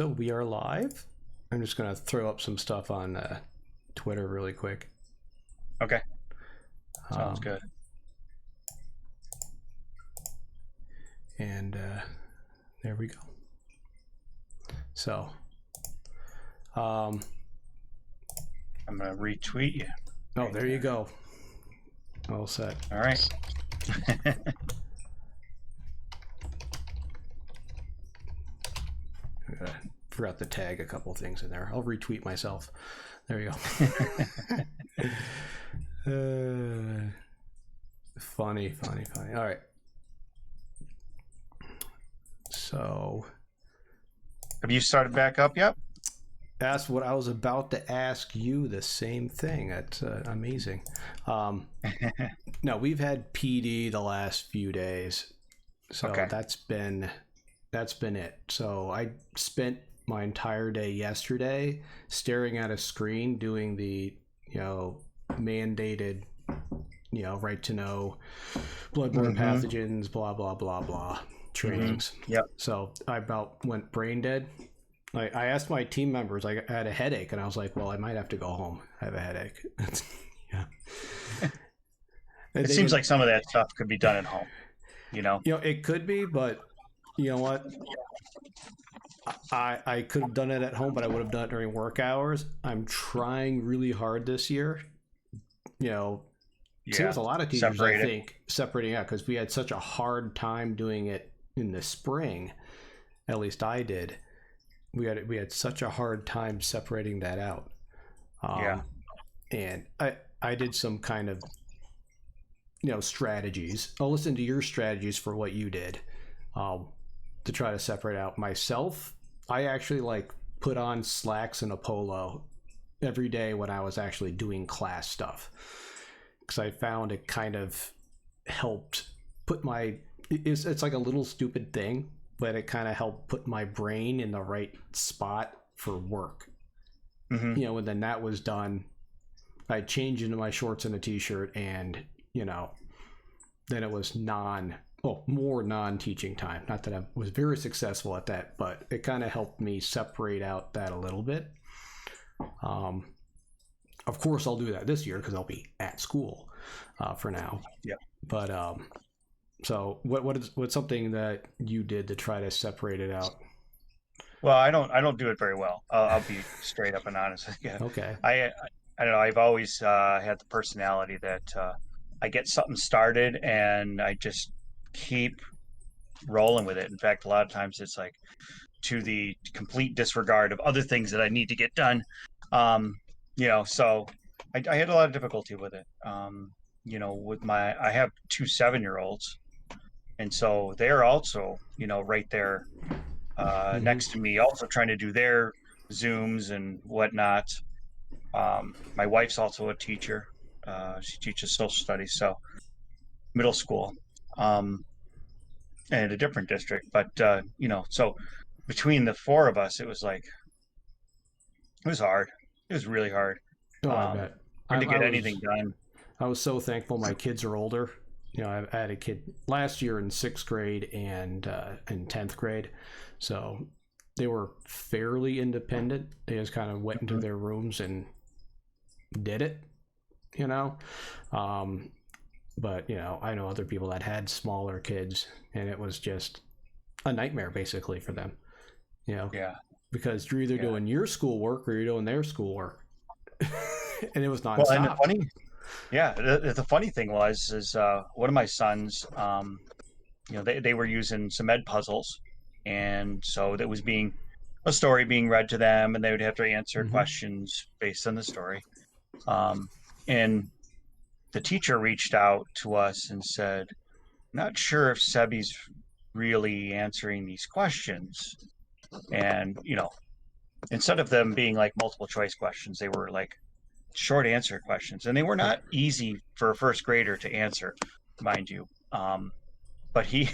So we are live. I'm just going to throw up some stuff on Twitter really quick. Okay. Sounds good. And there we go. So I'm going to retweet you. Oh, there you go. All set. All right. Forgot to tag a couple things in there. I'll retweet myself. There you go. Funny. All right. So, have you started back up yet? That's what I was about to ask you. The same thing. That's amazing. No, we've had PD the last few days, so okay. that's been it. So I spent my entire day yesterday staring at a screen doing the mandated right to know bloodborne pathogens, blah blah blah blah trainings. Yep. So I about went brain dead. I asked my team members. I had a headache, and I was like, "Well, I might have to go home. I have a headache." Yeah. It seems like some of that stuff could be done at home. It could be, but you know what? I could have done it at home, but I would have done it during work hours. I'm trying really hard this year. There's a lot of teachers, I think, separating out because we had such a hard time doing it in the spring. At least I did. We had such a hard time separating that out. And I did some kind of strategies. I'll listen to your strategies for what you did to try to separate out. Myself, I actually put on slacks and a polo every day when I was actually doing class stuff, because I found it kind of helped put it's like a little stupid thing, but it kind of helped put my brain in the right spot for work. And then that was done, I changed into my shorts and a t-shirt, and then it was more non-teaching time. Not that I was very successful at that, but it kind of helped me separate out that a little bit. Of course, I'll do that this year because I'll be at school for now. Yeah. But so what's something that you did to try to separate it out? Well, I don't do it very well. I'll be straight up and honest with you. Okay. I don't know. I've always had the personality that I get something started and I just keep rolling with it. In fact, a lot of times it's like to the complete disregard of other things that I need to get done. So I had a lot of difficulty with it. I have two 7-year-olds, and so they're also, right there next to me, also trying to do their Zooms and whatnot. My wife's also a teacher. She teaches social studies, so middle school, and a different district. But so between the four of us, it was hard. It was really hard. I bet. To get anything done. I was so thankful my kids are older. I had a kid last year in 6th grade and in 10th grade, so they were fairly independent. They just kind of went into their rooms and did it. But I know other people that had smaller kids, and it was just a nightmare basically for them. Yeah. Because you're either doing your schoolwork or you're doing their schoolwork, and it was nonstop. Well, and the funny thing is one of my sons, they were using some ed puzzles, and so that was a story being read to them, and they would have to answer questions based on the story. And the teacher reached out to us and said, "Not sure if Sebi's really answering these questions." And instead of them being like multiple choice questions, they were like short answer questions, and they were not easy for a 1st grader to answer, mind you. But he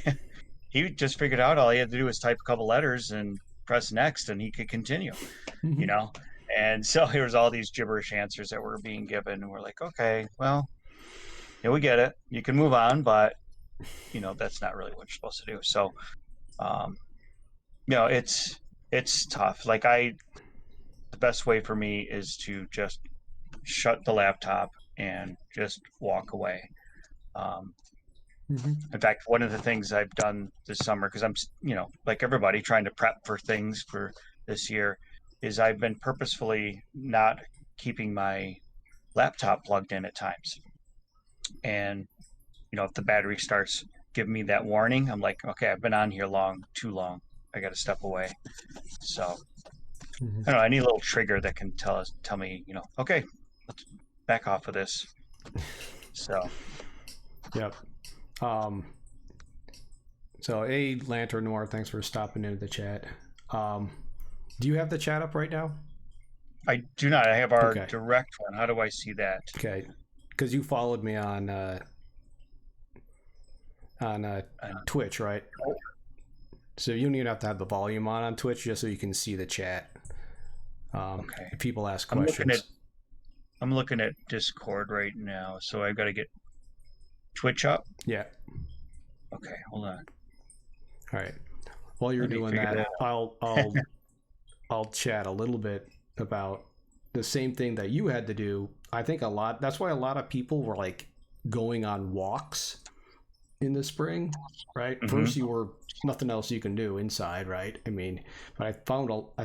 just figured out all he had to do was type a couple letters and press next, and he could continue. And so there was all these gibberish answers that were being given, and we're like, okay, well, we get it, you can move on, but that's not really what you're supposed to do. So it's it's tough. Like the best way for me is to just shut the laptop and just walk away. Um, Mm-hmm. in fact, one of the things I've done this summer, because I'm, like everybody, trying to prep for things for this year, is I've been purposefully not keeping my laptop plugged in at times. And, if the battery starts giving me that warning, I'm like, okay, I've been on here too long. I got to step away. So I don't know, any little trigger that can tell me, okay, let's back off of this. So, Yep. So, Lantern Noir, thanks for stopping into the chat. Do you have the chat up right now? I do not. I have our Okay. direct one. How do I see that? Okay, because you followed me on Twitch, right? So you don't even have to have the volume on Twitch, just so you can see the chat. Okay. If people ask I'm questions. looking at Discord right now, so I've got to get Twitch up. Yeah. Okay, hold on. All right. While you're doing that, I'll chat a little bit about the same thing that you had to do. I think that's why a lot of people were like going on walks in the spring, right? Mm-hmm. First, you were nothing else you can do inside, right? I mean, but I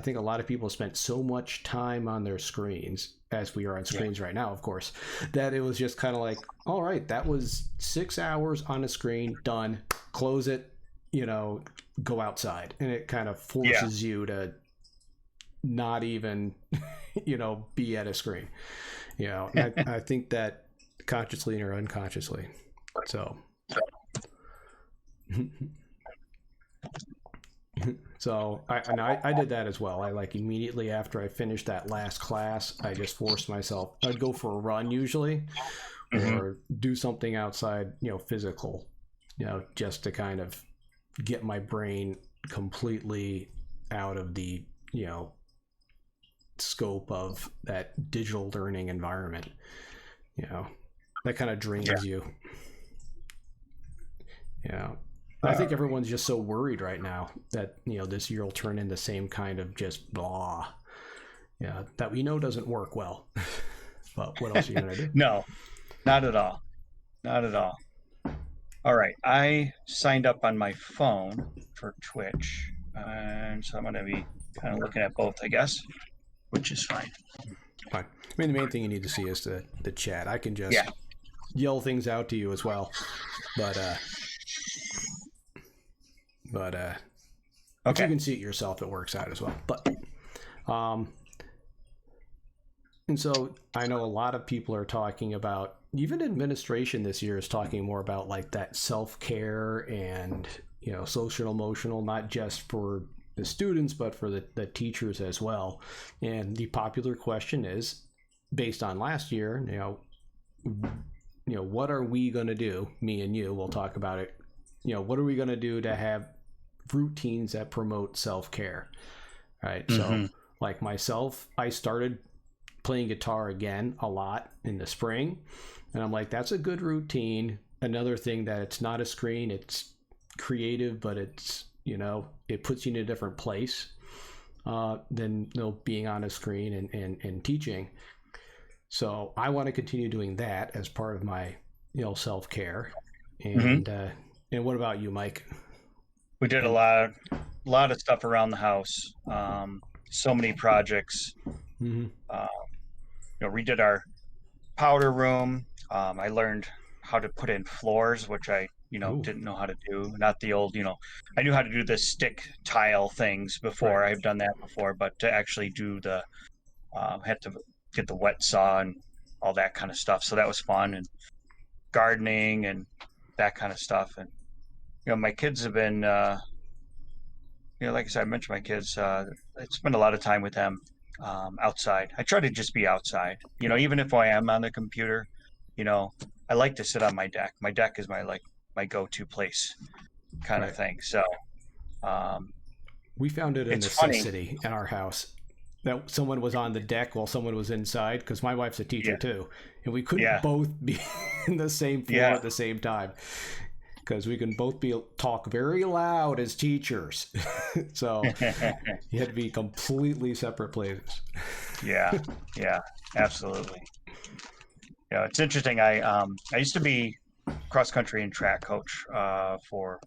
think a lot of people spent so much time on their screens, as we are on screens right now, of course, that it was just kind of like, all right, that was 6 hours on a screen, done, close it, go outside. And it kind of forces you to not even, be at a screen. I think that consciously or unconsciously. So. So I did that as well. I like immediately after I finished that last class, I just forced myself. I'd go for a run usually, or do something outside, physical, just to kind of get my brain completely out of the, scope of that digital learning environment. That kind of drains you. I think everyone's just so worried right now that this year will turn into the same kind of just blah, that we know doesn't work well. But what else are you gonna do? No, not at all. Not at all. All right, I signed up on my phone for Twitch, and so I'm going to be kind of looking at both, I guess, which is fine. Fine. I mean, the main thing you need to see is the chat. I can just yell things out to you as well, but if you can see it yourself, it works out as well. But and so I know a lot of people are talking about, even administration this year is talking more about like that self-care and social emotional, not just for the students but for the teachers as well. And the popular question is, based on last year, what are we going to do? Me and you will talk about it. What are we going to do to have routines that promote self-care, right? So like myself, I started playing guitar again a lot in the spring, and I'm like, that's a good routine. Another thing that it's not a screen, it's creative, but it's it puts you in a different place than being on a screen and teaching. So I want to continue doing that as part of my self-care. And and what about you, Mike? We did a lot of stuff around the house. So many projects. Redid our powder room. I learned how to put in floors, which I didn't know how to do. Not the old, I knew how to do the stick tile things before. Right. I've done that before, but to actually do had to get the wet saw and all that kind of stuff. So that was fun, and gardening and that kind of stuff. And my kids have been, like I said, I mentioned my kids. I spend a lot of time with them outside. I try to just be outside. Even if I am on the computer, I like to sit on my deck. My deck is my go-to place, kind of thing. So we found it a necessity in our house that someone was on the deck while someone was inside, because my wife's a teacher too, and we couldn't both be in the same floor at the same time. because we can both talk very loud as teachers. So you had to be completely separate places. Yeah, yeah, absolutely. Yeah, it's interesting. I used to be cross country and track coach for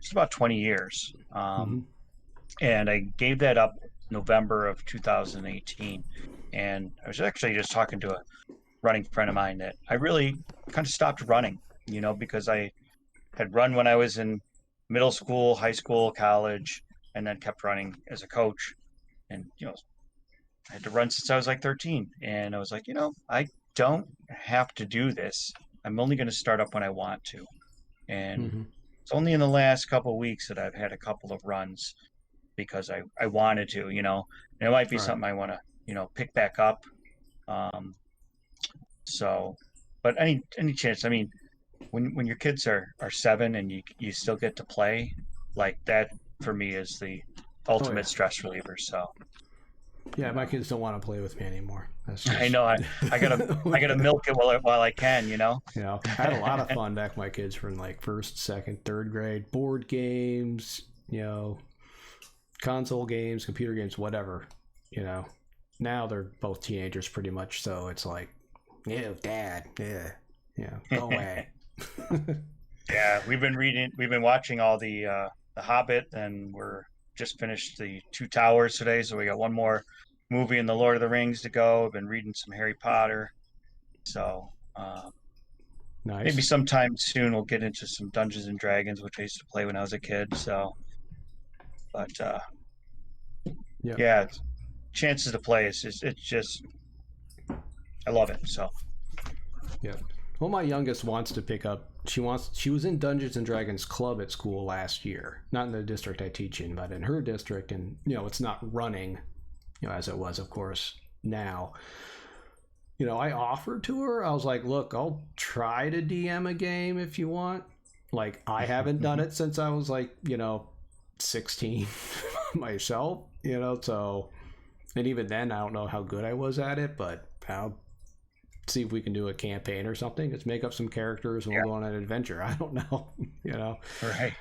just about 20 years. And I gave that up November of 2018. And I was actually just talking to a running friend of mine that I really kind of stopped running, because I had run when I was in middle school, high school, college, and then kept running as a coach. And, I had to run since I was like 13. And I was like, I don't have to do this. I'm only going to start up when I want to. And it's only in the last couple of weeks that I've had a couple of runs because I wanted to, and it might be something I want to, pick back up. So, but any chance, I mean, when your kids are 7 and you still get to play, like that for me is the ultimate stress reliever. So yeah, my kids don't want to play with me anymore. That's just... I know. I gotta milk it while I can. I had a lot of fun back when my kids were in like first, second, third grade. Board games, console games, computer games, whatever. Now they're both teenagers pretty much. So it's like, Dad, go away. Yeah, we've been watching all the Hobbit, and we're just finished the Two Towers today, so we got one more movie in the Lord of the Rings to go. I've been reading some Harry Potter, so nice. Maybe sometime soon we'll get into some Dungeons and Dragons, which I used to play when I was a kid. So, but yeah, chances to play it's just I love it. So yeah. Well, my youngest wants to pick up. She was in Dungeons and Dragons club at school last year, not in the district I teach in, but in her district. And it's not running, as it was, of course, now. I offered to her. I was like, look, I'll try to DM a game if you want. Like, I haven't done it since I was like, 16 myself. So, and even then, I don't know how good I was at it, but I'll see if we can do a campaign or something. Let's make up some characters and we'll go on an adventure. I don't know, Right.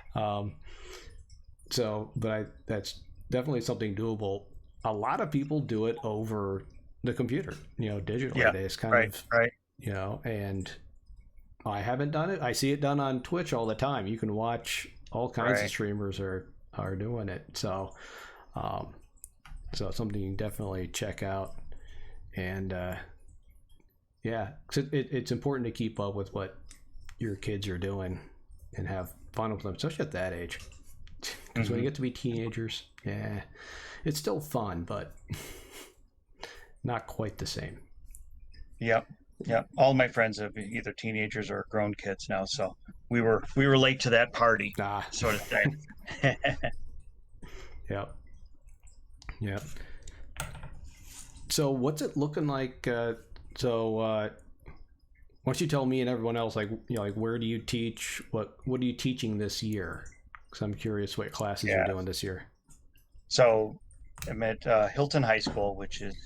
So, but that's definitely something doable. A lot of people do it over the computer, digitally. Yeah. They just kind of, right. And I haven't done it. I see it done on Twitch all the time. You can watch all kinds of streamers are doing it. So, so it's something you can definitely check out. And, yeah, it's important to keep up with what your kids are doing and have fun with them, especially at that age. Because when you get to be teenagers, it's still fun, but not quite the same. Yep. All my friends have either teenagers or grown kids now, so we were late to that party, sort of thing. Yep. So what's it looking like? So why don't you tell me and everyone else, like where do you teach? What are you teaching this year? Because I'm curious what classes you're doing this year. So I'm at Hilton High School, which is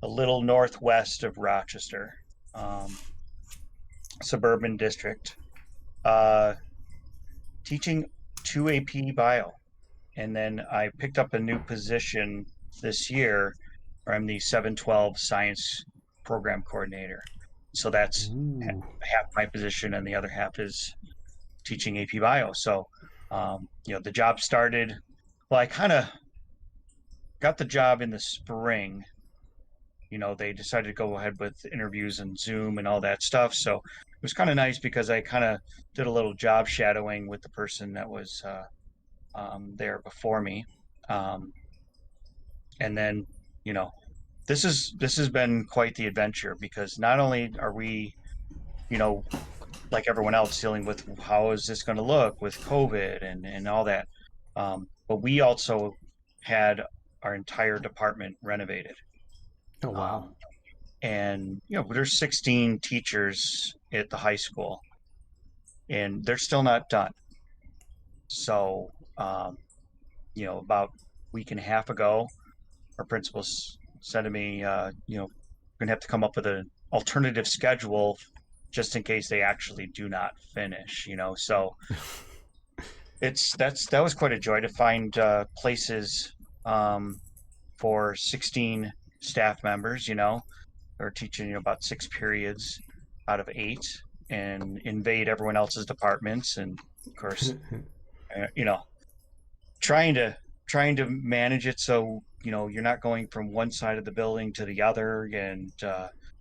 a little northwest of Rochester, suburban district, teaching 2 AP Bio. And then I picked up a new position this year where I'm the 712 Science Program Coordinator. So that's half my position, and the other half is teaching AP Bio. So, the job started, well, I kind of got the job in the spring. They decided to go ahead with interviews and Zoom and all that stuff. So it was kind of nice because I kind of did a little job shadowing with the person that was there before me. And then, this has been quite the adventure, because not only are we, like everyone else, dealing with how is this going to look with COVID and all that, but we also had our entire department renovated. Oh, wow. And there's 16 teachers at the high school, and they're still not done. So about a week and a half ago, our principal said to me, we're gonna have to come up with an alternative schedule just in case they actually do not finish, so that was quite a joy to find places for 16 staff members, or teaching about 6 periods out of 8, and invade everyone else's departments, and of course, you know, trying to manage it so you're not going from one side of the building to the other, and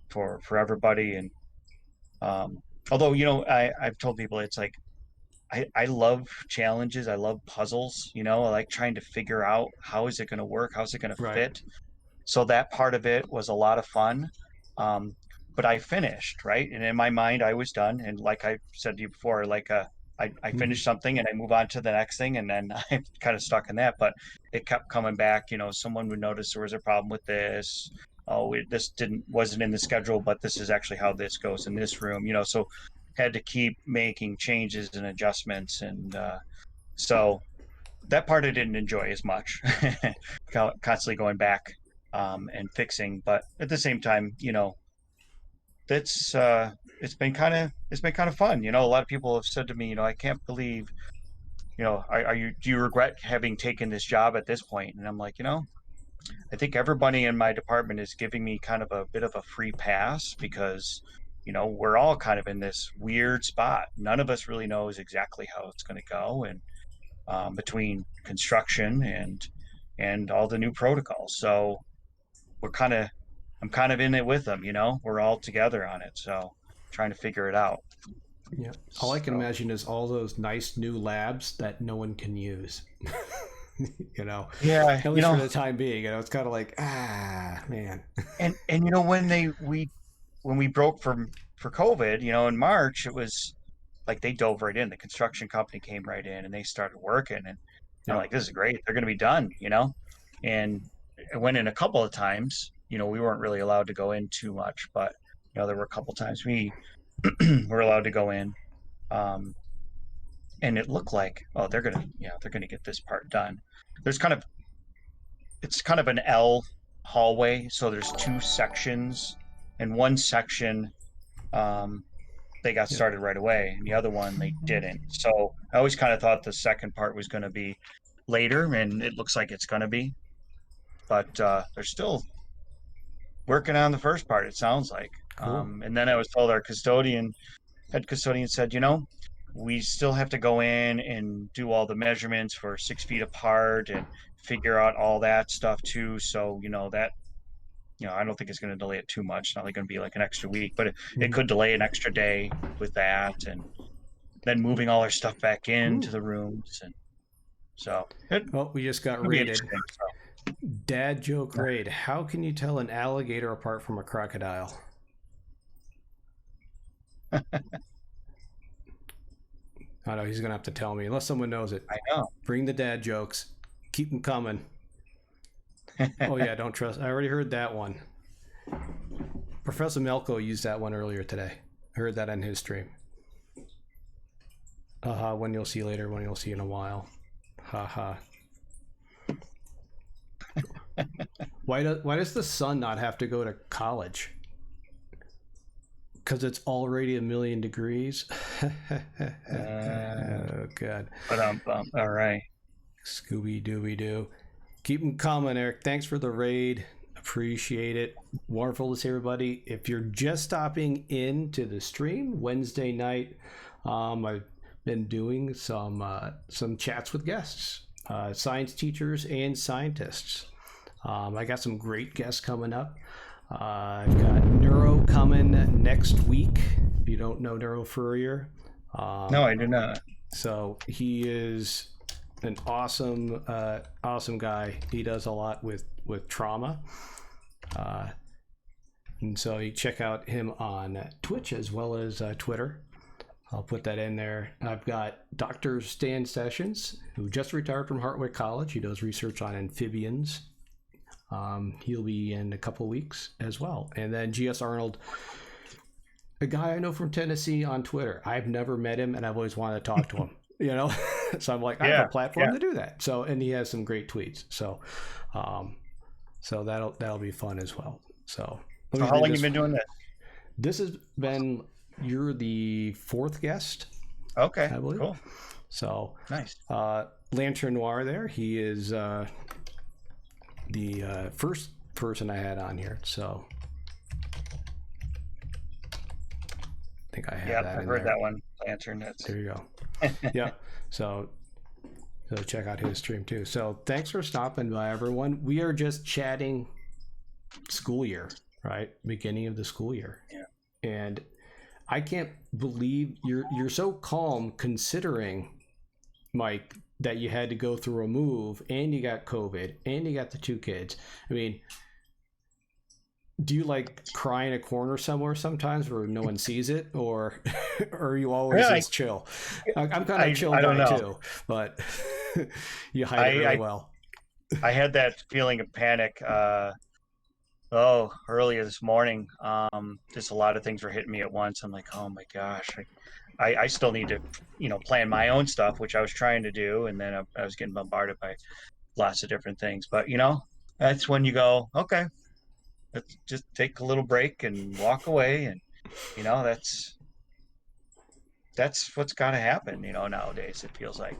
for everybody. And although I've told people it's like I love challenges, I love puzzles, I like trying to figure out how is it going to work, how's it going to Right. fit. So that part of it was a lot of fun. um, but I finished, right, and in my mind I was done, and like I said to you before, like I finished something and I move on to the next thing, and then I'm kind of stuck in that. But it kept coming back. Someone would notice there was a problem with this. Oh, this wasn't in the schedule, but this is actually how this goes in this room. So had to keep making changes and adjustments, and so that part I didn't enjoy as much. Constantly going back and fixing, but at the same time, that's it's been kind of fun. A lot of people have said to me, I can't believe, do you regret having taken this job at this point? And I'm like, I think everybody in my department is giving me kind of a bit of a free pass, because we're all kind of in this weird spot. None of us really knows exactly how it's going to go, and between construction and all the new protocols. So I'm kind of in it with them. We're all together on it, so trying to figure it out. Yeah. All I can So imagine is all those nice new labs that no one can use. yeah, At least for the time being. It's kind of like, man. and when we broke for COVID, in March, it was like they dove right in. The construction company came right in and they started working, and I'm Yeah. like, this is great. They're going to be done. And I went in a couple of times. We weren't really allowed to go in too much, but there were a couple times we were allowed to go in. And it looked like, oh, they're gonna get this part done. There's it's kind of an L hallway, so there's 2 sections, and one section they got Yeah. started right away, and the other one they didn't. So I always kind of thought the second part was going to be later, and it looks like it's going to be, but they're still working on the first part, it sounds like. Cool. And then I was told our head custodian said, we still have to go in and do all the measurements for 6 feet apart and figure out all that stuff too. So, that, I don't think it's going to delay it too much. It's not like going to be like an extra week, but it could delay an extra day with that. And then moving all our stuff back into the rooms. And so We just got it'll be raided. interesting. So. Dad joke raid. How can you tell an alligator apart from a crocodile? I know he's gonna have to tell me, unless someone knows it. I know. Bring the dad jokes. Keep them coming. Oh yeah, don't trust. I already heard that one. Professor Melko used that one earlier today. I heard that in his stream. When you'll see later, when you'll see in a while. Haha. Why does the sun not have to go to college? Because it's already 1,000,000 degrees. Oh god. But all right. Scooby Dooby Doo. Keep them coming, Eric. Thanks for the raid. Appreciate it. Wonderful to see everybody. If you're just stopping into the stream Wednesday night, I've been doing some chats with guests, science teachers and scientists. I got some great guests coming up. I've got Neuro coming next week. If you don't know Neuro Furrier. No, I do not. So he is an awesome guy. He does a lot with trauma. And so you check out him on Twitch as well as Twitter. I'll put that in there. I've got Dr. Stan Sessions, who just retired from Hartwick College. He does research on amphibians. He'll be in a couple weeks as well. And then G.S. Arnold, a guy I know from Tennessee on Twitter. I've never met him, and I've always wanted to talk to him. So I'm like, I have a platform to do that. So, and he has some great tweets. So, that'll be fun as well. So how long have you been doing this? This has been you're the fourth guest, Okay, I believe. cool. So Nice. Lantern Noir there, he is the first person I had on here. So I think I have that I've in heard there. that one. Lantern. There you go. Yeah. So check out his stream too. So thanks for stopping by, everyone. We are just chatting school year, right? Beginning of the school year. Yeah. And I can't believe you're so calm, considering, Mike, that you had to go through a move and you got COVID and you got the two kids. I mean, do you like cry in a corner somewhere sometimes where no one sees it, or are you always this chill? I'm kind of a chill guy too, but you hide it really well. I had that feeling of panic earlier this morning. Just a lot of things were hitting me at once. I'm like, oh my gosh, I still need to, plan my own stuff, which I was trying to do, and then I was getting bombarded by lots of different things. But that's when you go, okay, let's just take a little break and walk away, and that's what's got to happen. Nowadays it feels like,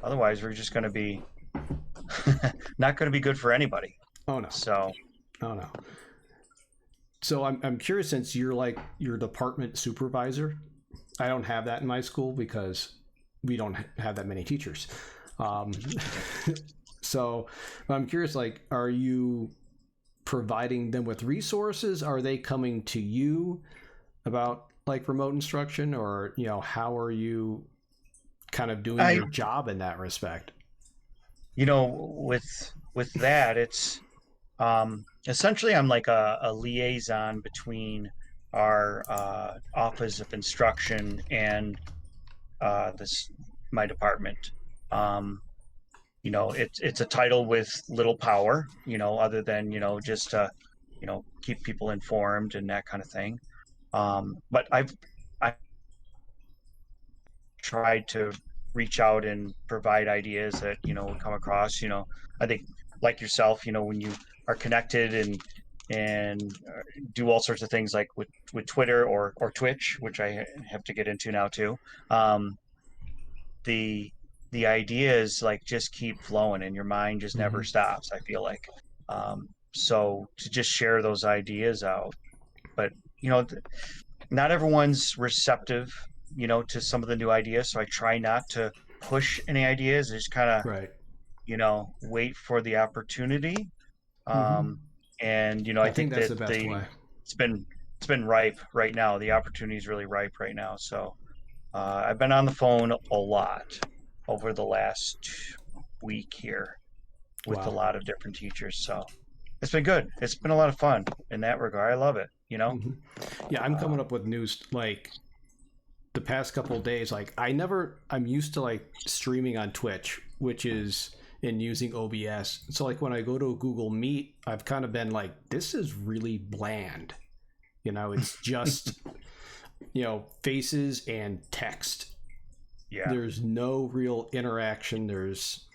otherwise we're just going to be not going to be good for anybody. Oh no. Oh no. So I'm curious, since you're like your department supervisor. I don't have that in my school because we don't have that many teachers. So I'm curious, like, are you providing them with resources? Are they coming to you about like remote instruction, or how are you kind of doing your job in that respect? With that, it's essentially I'm like a liaison between our Office of Instruction and my department. It's a title with little power, other than just to keep people informed and that kind of thing. But I tried to reach out and provide ideas that come across. I think, like yourself, when you are connected and do all sorts of things, like with Twitter or Twitch, which I have to get into now too. The ideas like just keep flowing, and your mind just never stops, I feel like. So to just share those ideas out, but not everyone's receptive, to some of the new ideas. So I try not to push any ideas. I just kind of, right. Wait for the opportunity. And I think that's that the best way. It's been ripe right now. The opportunity is really ripe right now. So I've been on the phone a lot over the last week here with a lot of different teachers. So it's been good. It's been a lot of fun in that regard. I love it. Yeah, I'm coming up with news like the past couple of days. Like I'm used to like streaming on Twitch, which is in using OBS. So like when I go to a Google Meet, I've kind of been like, this is really bland. It's just faces and text. Yeah. There's no real interaction. There's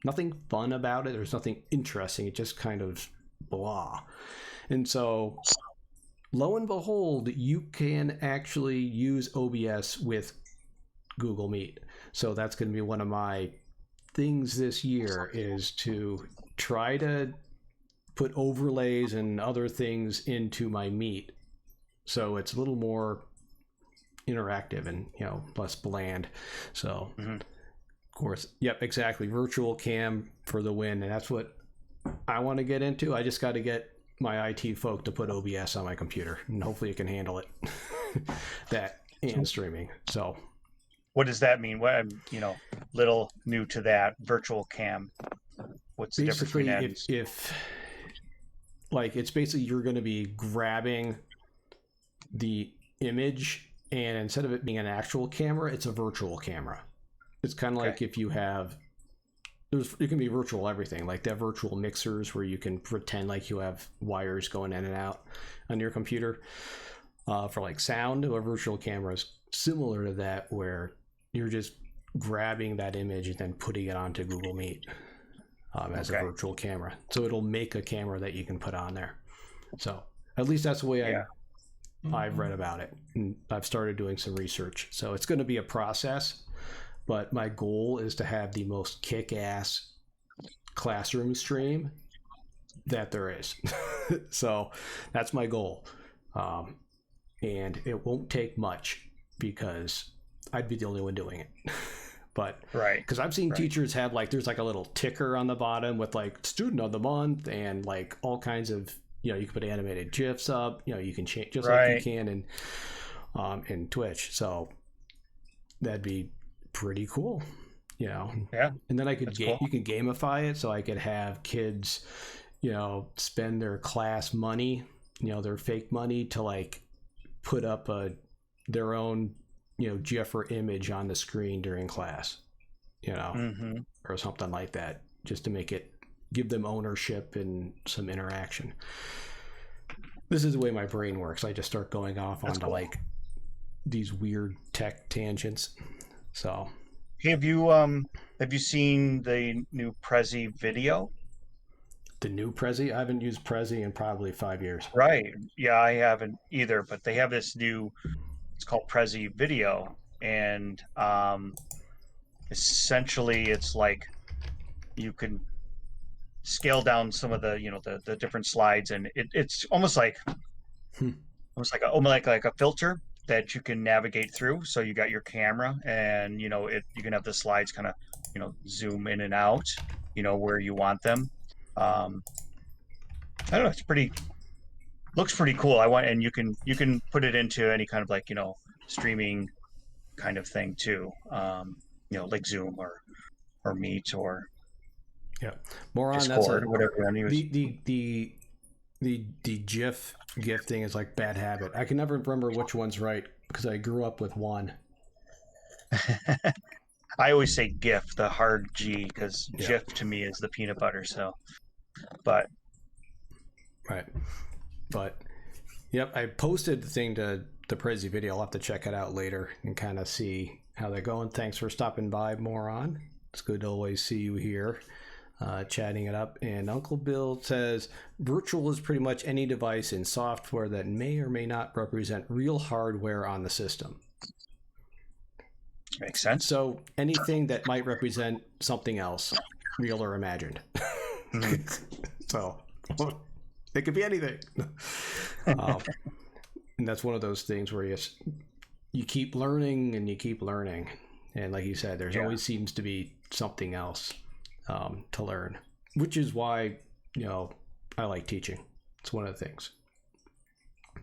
nothing fun about it. There's nothing interesting. It just kind of blah. And so lo and behold, you can actually use OBS with Google Meet. So that's going to be one of my things this year, is to try to put overlays and other things into my Meet, so it's a little more interactive and less bland. So of course, yep, exactly, virtual cam for the win. And that's what I want to get into. I just got to get my IT folk to put OBS on my computer, and hopefully it can handle it. That and streaming. So what does that mean? What, little new to that virtual cam. What's the difference between that? If like, it's basically you're going to be grabbing the image, and instead of it being an actual camera, it's a virtual camera. It's kind of like if you have, it can be virtual everything. Like they have virtual mixers where you can pretend like you have wires going in and out on your computer for like sound. A virtual camera is similar to that, where you're just grabbing that image and then putting it onto Google Meet as a virtual camera. So it'll make a camera that you can put on there. So at least that's the way I've read about it and I've started doing some research. So it's going to be a process, but my goal is to have the most kick-ass classroom stream that there is. So that's my goal. And it won't take much because I'd be the only one doing it. But right, because I've seen teachers have like, there's like a little ticker on the bottom with like student of the month and like all kinds of, you can put animated GIFs up, you can change just like you can in Twitch. So that'd be pretty cool, Yeah. And then I could cool. You can gamify it so I could have kids, spend their class money, their fake money to like put up their own GIF or image on the screen during class, or something like that, just to give them ownership and some interaction. This is the way my brain works. I just start going off onto like these weird tech tangents. So, have you seen the new Prezi video? The new Prezi? I haven't used Prezi in probably 5 years. Right. Yeah, I haven't either, but they have this new, it's called Prezi Video, and essentially it's like you can scale down some of the the different slides, and it's almost like almost like a filter that you can navigate through. So you got your camera, and you can have the slides kind of zoom in and out where you want them. I don't know, looks pretty cool. And you can put it into any kind of like streaming kind of thing too, like Zoom or Meet or more on Discord, whatever you want to use. The GIF thing is like bad habit. I can never remember which one's right because I grew up with one. I always say GIF, the hard G, because GIF to me is the peanut butter. So, but right, but yep, I posted the thing to the Prezi video. I'll have to check it out later and kind of see how they're going. Thanks for stopping by, Moron. It's good to always see you here, chatting it up. And Uncle Bill says, virtual is pretty much any device in software that may or may not represent real hardware on the system. Makes sense. So anything that might represent something else, real or imagined. So it could be anything. And that's one of those things where you keep learning and you keep learning. And like you said, there's always seems to be something else to learn, which is why, I like teaching. It's one of the things.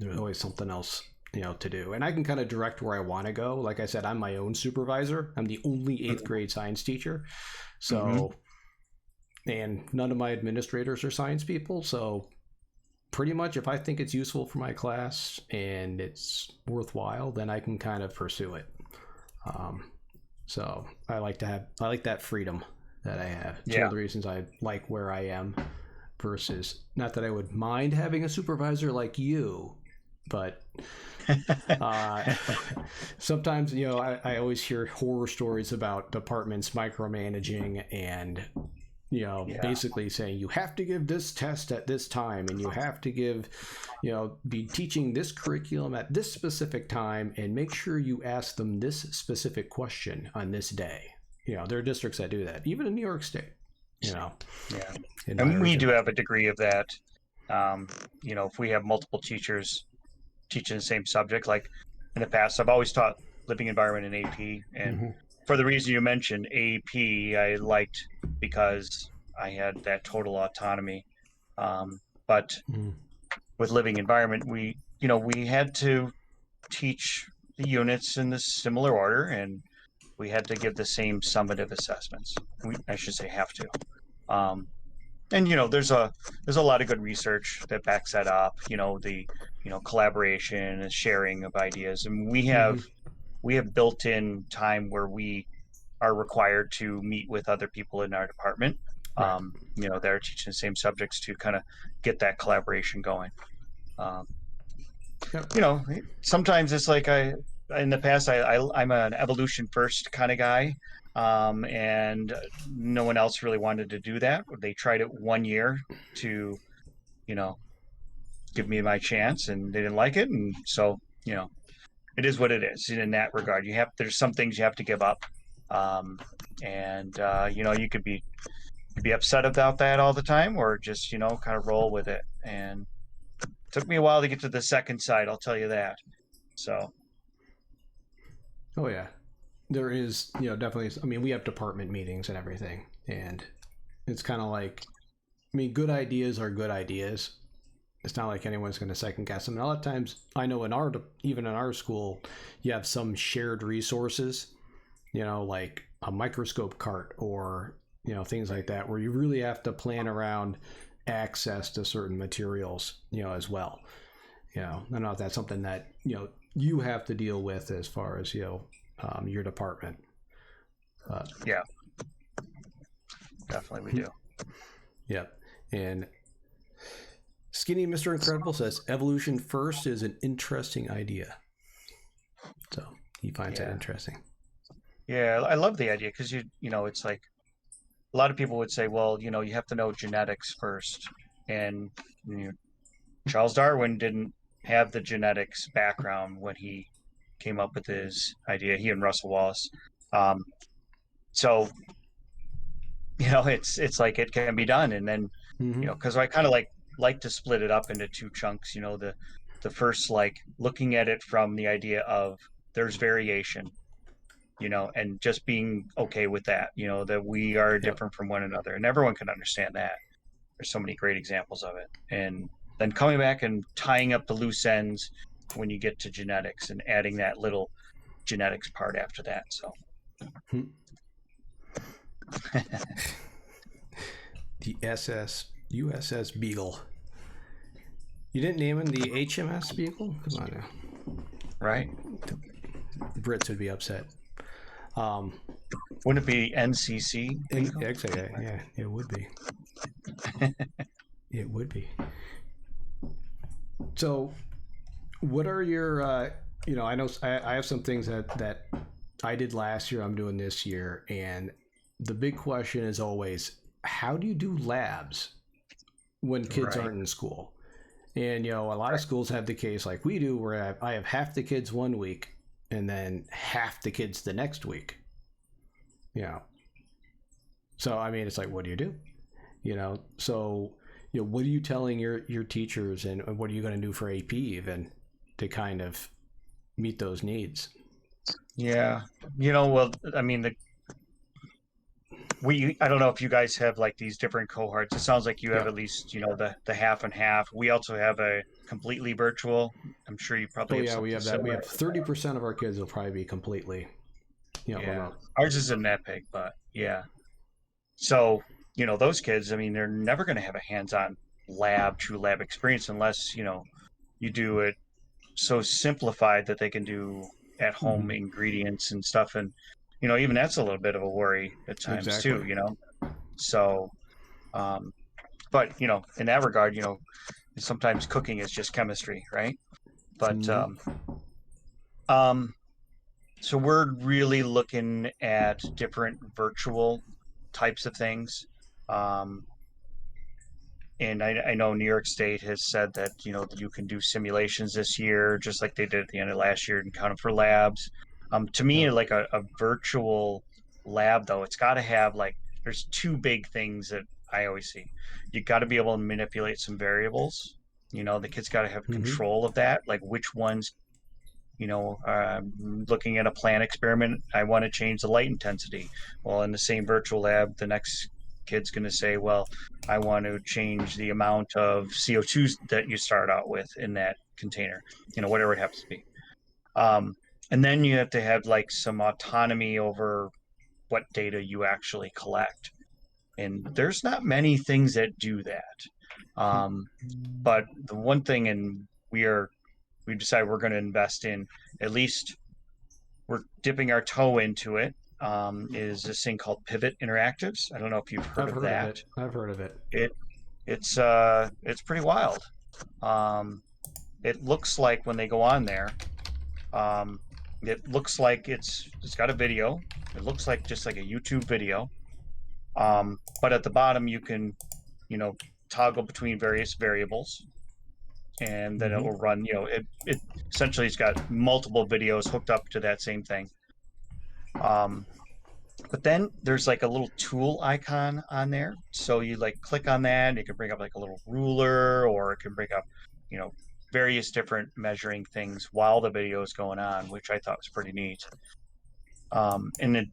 There's always something else, to do. And I can kind of direct where I want to go. Like I said, I'm my own supervisor. I'm the only 8th grade science teacher. So, and none of my administrators are science people. So pretty much if I think it's useful for my class and it's worthwhile, then I can kind of pursue it. So I like that freedom that I have. It's one of the reasons I like where I am versus, not that I would mind having a supervisor like you, but sometimes, I always hear horror stories about departments micromanaging and, basically saying you have to give this test at this time and you have to be teaching this curriculum at this specific time and make sure you ask them this specific question on this day. There are districts that do that, even in New York State, And we do have a degree of that. If we have multiple teachers teaching the same subject, like in the past, I've always taught living environment in AP, and for the reason you mentioned, AP I liked because I had that total autonomy. But with living environment, we had to teach the units in this similar order, and we had to give the same summative assessments. I should say have to. And there's a lot of good research that backs that up. The collaboration and sharing of ideas, and we have built-in time where we are required to meet with other people in our department. That are teaching the same subjects to kind of get that collaboration going. Sometimes it's like in the past I'm an evolution first kind of guy. And no one else really wanted to do that. They tried it 1 year to, give me my chance, and they didn't like it, and so it is what it is in that regard. There's some things you have to give up, and you could be upset about that all the time, or just kind of roll with it. And it took me a while to get to the second side, I'll tell you that. So. Oh yeah, there is definitely. I mean, we have department meetings and everything, and it's kind of like, I mean, good ideas are good ideas. It's not like anyone's going to second guess them. And a lot of times, I know even in our school, you have some shared resources, like a microscope cart or things like that, where you really have to plan around access to certain materials, as well. I don't know if that's something that you have to deal with as far as your department. Yeah, definitely we do. Yep. And Skinny Mr. Incredible says evolution first is an interesting idea. So he finds that interesting. Yeah, I love the idea because it's like a lot of people would say, well, you have to know genetics first, and Charles Darwin didn't have the genetics background when he came up with his idea. He and Russell Wallace. So it's like it can be done, and then because I kind of like to split it up into two chunks. The first, like looking at it from the idea of there's variation, and just being okay with that, that we are different from one another, and everyone can understand that. There's so many great examples of it, and then coming back and tying up the loose ends when you get to genetics and adding that little genetics part after that. So. The USS Beagle. You didn't name him the HMS Beagle? Come on now. Right. The Brits would be upset. Wouldn't it be NCC? Exactly. Yeah, it would be. It would be. So, what are your? I know I have some things that I did last year. I'm doing this year, and the big question is always, how do you do labs when kids aren't in school? And a lot of schools have the case like we do, where I have half the kids one week and then half the kids the next week. So I mean, it's like, what do you do? So what are you telling your teachers, and what are you going to do for AP even to kind of meet those needs? Yeah, well, I mean, I don't know if you guys have like these different cohorts. It sounds like you have at least the half and half. We also have a completely virtual. I'm sure you probably have we have that. similar. We have 30% of our kids will probably be completely remote. Ours isn't that big, but yeah. So those kids, I mean, they're never going to have a hands-on true lab experience unless you do it so simplified that they can do at home ingredients and stuff, and even that's a little bit of a worry at times too. So but in that regard, sometimes cooking is just chemistry, right? But so we're really looking at different virtual types of things. And I know New York State has said that you can do simulations this year, just like they did at the end of last year, and count them for labs. To me, like a virtual lab, though, it's got to have there's two big things that I always see. You got to be able to manipulate some variables. The kids got to have control of that, like which ones. Looking at a plant experiment, I want to change the light intensity. Well, in the same virtual lab, the next kid's going to say, well, I want to change the amount of CO2 that you start out with in that container, whatever it happens to be. And then you have to have some autonomy over what data you actually collect. And there's not many things that do that. But the one thing, and we decided we're going to invest in, at least we're dipping our toe into it, is this thing called Pivot Interactives. I don't know if you've heard of that. I've heard of it. It's pretty wild. It looks like when they go on there, it looks like it's got a video. It looks like just like a YouTube video. But at the bottom you can, toggle between various variables. and then it Mm-hmm. will run. It essentially it's got multiple videos hooked up to that same thing. But then there's like a little tool icon on there. So you like click on that, and it can bring up like a little ruler, or it can bring up, you know, various different measuring things while the video is going on, which I thought was pretty neat. In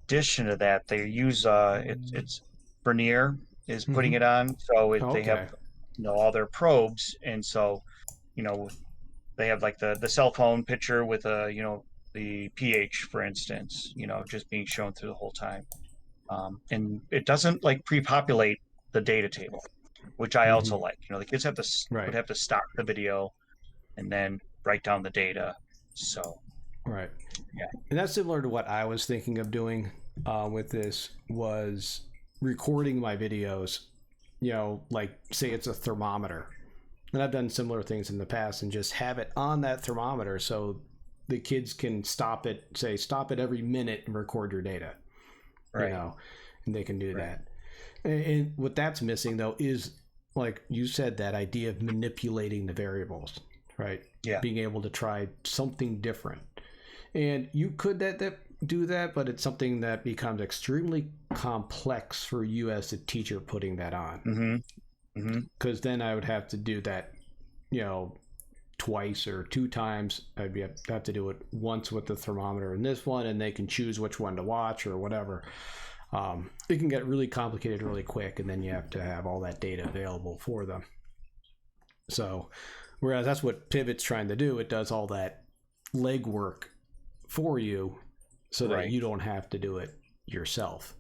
addition to that, they use it's Vernier is putting Mm-hmm. it on, so they have Okay. all their probes, and so you know they have like the cell phone picture with the pH, for instance, just being shown through the whole time. And it doesn't like pre-populate the data table, which I Mm-hmm. also like. The kids would Right. have to stop the video and then write down the data. So Right. yeah. And that's similar to what I was thinking of doing with this was recording my videos, like say it's a thermometer. And I've done similar things in the past and just have it on that thermometer so the kids can stop it every minute and record your data, Right. and they can do Right. that. And what that's missing though is, like you said, that idea of manipulating the variables, right? Yeah. Being able to try something different. And you could do that, but it's something that becomes extremely complex for you as a teacher putting that on. Mm-hmm. Mm-hmm. Because then I would have to do that, twice or two times. I'd have to do it once with the thermometer in this one, and they can choose which one to watch or whatever. It can get really complicated really quick, and then you have to have all that data available for them. So, whereas that's what Pivot's trying to do, it does all that legwork for you so that Right. you don't have to do it yourself.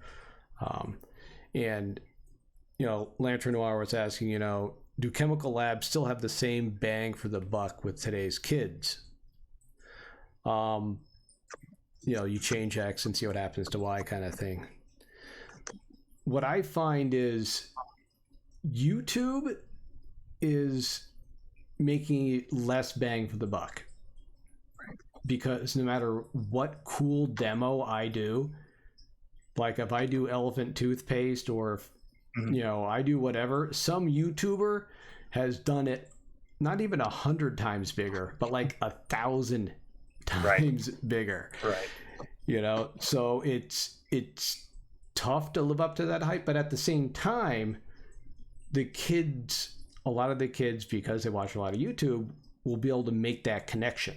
And Lantern Noir was asking, do chemical labs still have the same bang for the buck with today's kids? You change X and see what happens to Y kind of thing. What I find is YouTube is making less bang for the buck. Because no matter what cool demo I do, like if I do elephant toothpaste or if I do whatever, some YouTuber has done it not even 100 times bigger, but like 1,000 times bigger. Right. So it's tough to live up to that hype, but at the same time, a lot of the kids, because they watch a lot of YouTube, will be able to make that connection.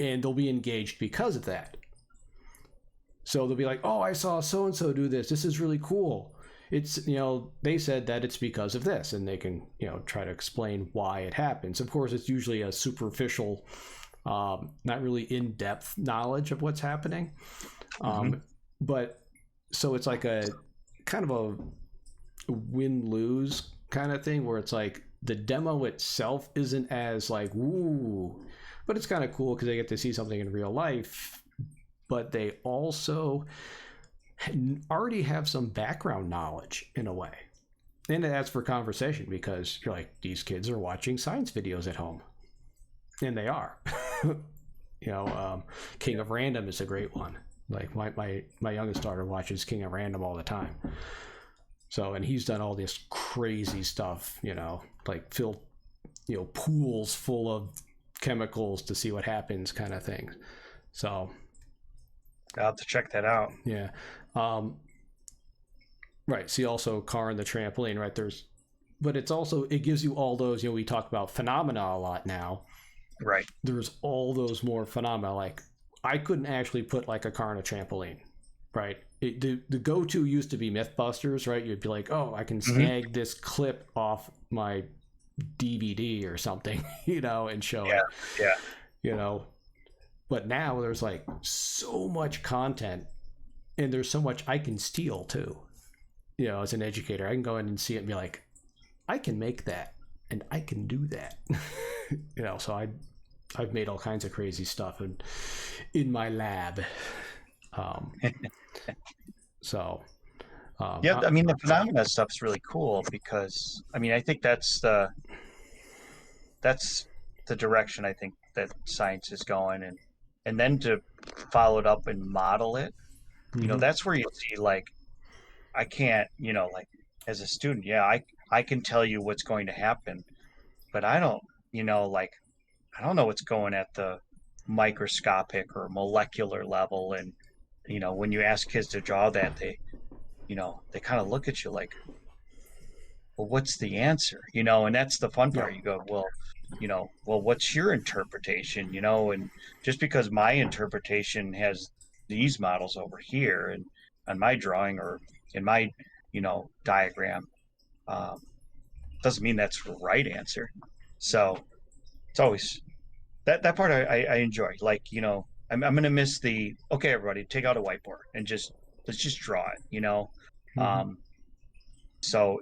And they'll be engaged because of that. So they'll be like, oh, I saw so-and-so do this. This is really cool. It's, they said that it's because of this. And they can, try to explain why it happens. Of course, it's usually a superficial, not really in-depth knowledge of what's happening. But so it's like a kind of a win-lose kind of thing where it's like the demo itself isn't as like, woo, but it's kind of cool because they get to see something in real life, but they also already have some background knowledge in a way. And it adds for conversation because you're like, these kids are watching science videos at home. And they are. King of Random is a great one. Like my youngest daughter watches King of Random all the time. So, and he's done all this crazy stuff, like fill, pools full of chemicals to see what happens kind of thing. So I'll have to check that out. Yeah. Right. See also car and the trampoline, right? But it's also, it gives you all those, we talk about phenomena a lot now. Right. There's all those more phenomena. Like I couldn't actually put like a car and a trampoline, right? The go-to used to be Mythbusters, right? You'd be like, oh, I can snag this clip off my DVD or something, and show it. Yeah. But now there's like so much content and there's so much I can steal too. As an educator, I can go in and see it and be like, I can make that and I can do that. So I've made all kinds of crazy stuff in my lab. Yeah, I mean the phenomena stuff's really cool because I think that's the direction I think that science is going, and then to follow it up and model it, that's where you see like I can't, like as a student, I can tell you what's going to happen, but I don't, like I don't know what's going at the microscopic or molecular level. And, when you ask kids to draw that, they kind of look at you like, well, what's the answer? And that's the fun Yeah. part. You go, well, what's your interpretation? And just because my interpretation has these models over here and on my drawing or in my, diagram, um, doesn't mean that's the right answer. So it's always that part I enjoy. Like, I'm gonna miss the okay, everybody, take out a whiteboard and let's just draw it. Hmm. Um, so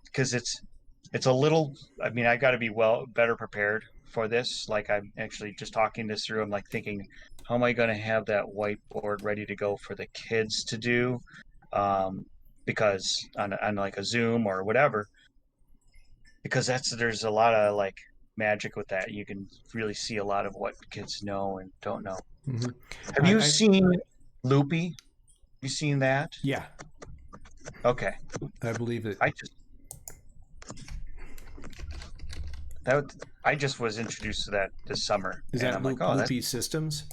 because it's a little. I mean, I got to be better prepared for this. Like, I'm actually just talking this through. I'm like thinking, how am I going to have that whiteboard ready to go for the kids to do? Um, because on like a Zoom or whatever, because there's a lot of like magic with that. You can really see a lot of what kids know and don't know. Hmm. Have you I seen Loopy? You seen that? yeah, Okay. I believe it. I just that I just was introduced to that this summer, Is and that I'm like, oh, that's Loopy Systems?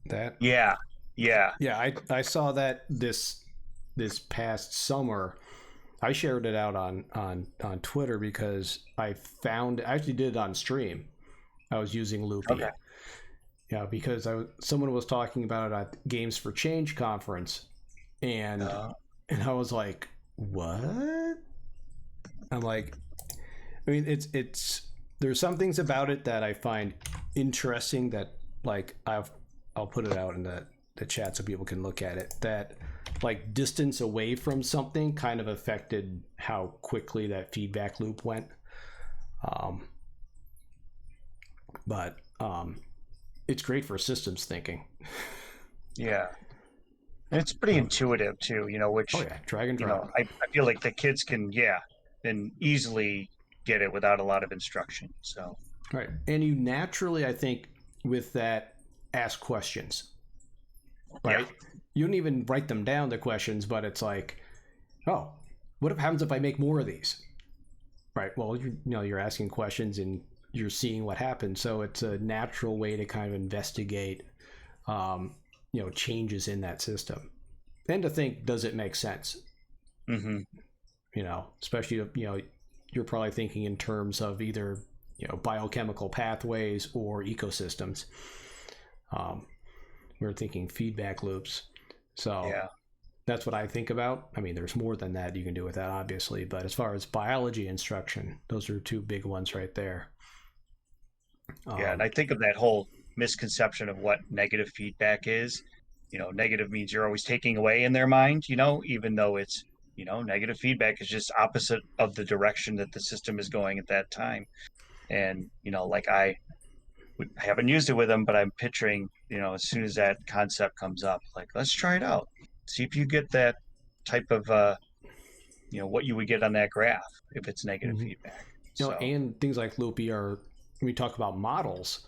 That yeah, yeah, yeah, I saw that this past summer. I shared it out on Twitter because I actually did it on stream. I was using Loopy. okay, Yeah, because someone was talking about it at Games for Change conference, and uh, and I was like, what? I'm like, I mean, it's there's some things about it that I find interesting that like I'll put it out in the chat so people can look at it. That like distance away from something kind of affected how quickly that feedback loop went. Um, but it's great for systems thinking. yeah. And it's pretty Um, intuitive too, oh which yeah, drag and drop. I feel like the kids can, and easily get it without a lot of instruction. So Right. And you naturally, I think, with that, ask questions, yeah, right? You don't even write them down, the questions, but it's like, oh, what happens if I make more of these? Right. Well, you're asking questions and you're seeing what happens. So it's a natural way to kind of investigate, changes in that system and to think, does it make sense? hmm Especially, you're probably thinking in terms of either biochemical pathways or ecosystems. Um, we're thinking feedback loops. So yeah, that's what I think about. I mean, there's more than that you can do with that, obviously, but as far as biology instruction, those are two big ones right there. yeah. And Um, I think of that whole misconception of what negative feedback is. Negative means you're always taking away in their mind. Even though it's negative feedback is just opposite of the direction that the system is going at that time. And like I haven't used it with them, but I'm picturing, as soon as that concept comes up, like, let's try it out. See if you get that type of, what you would get on that graph if it's negative mhm. feedback. So, And things like Loopy are, when we talk about models,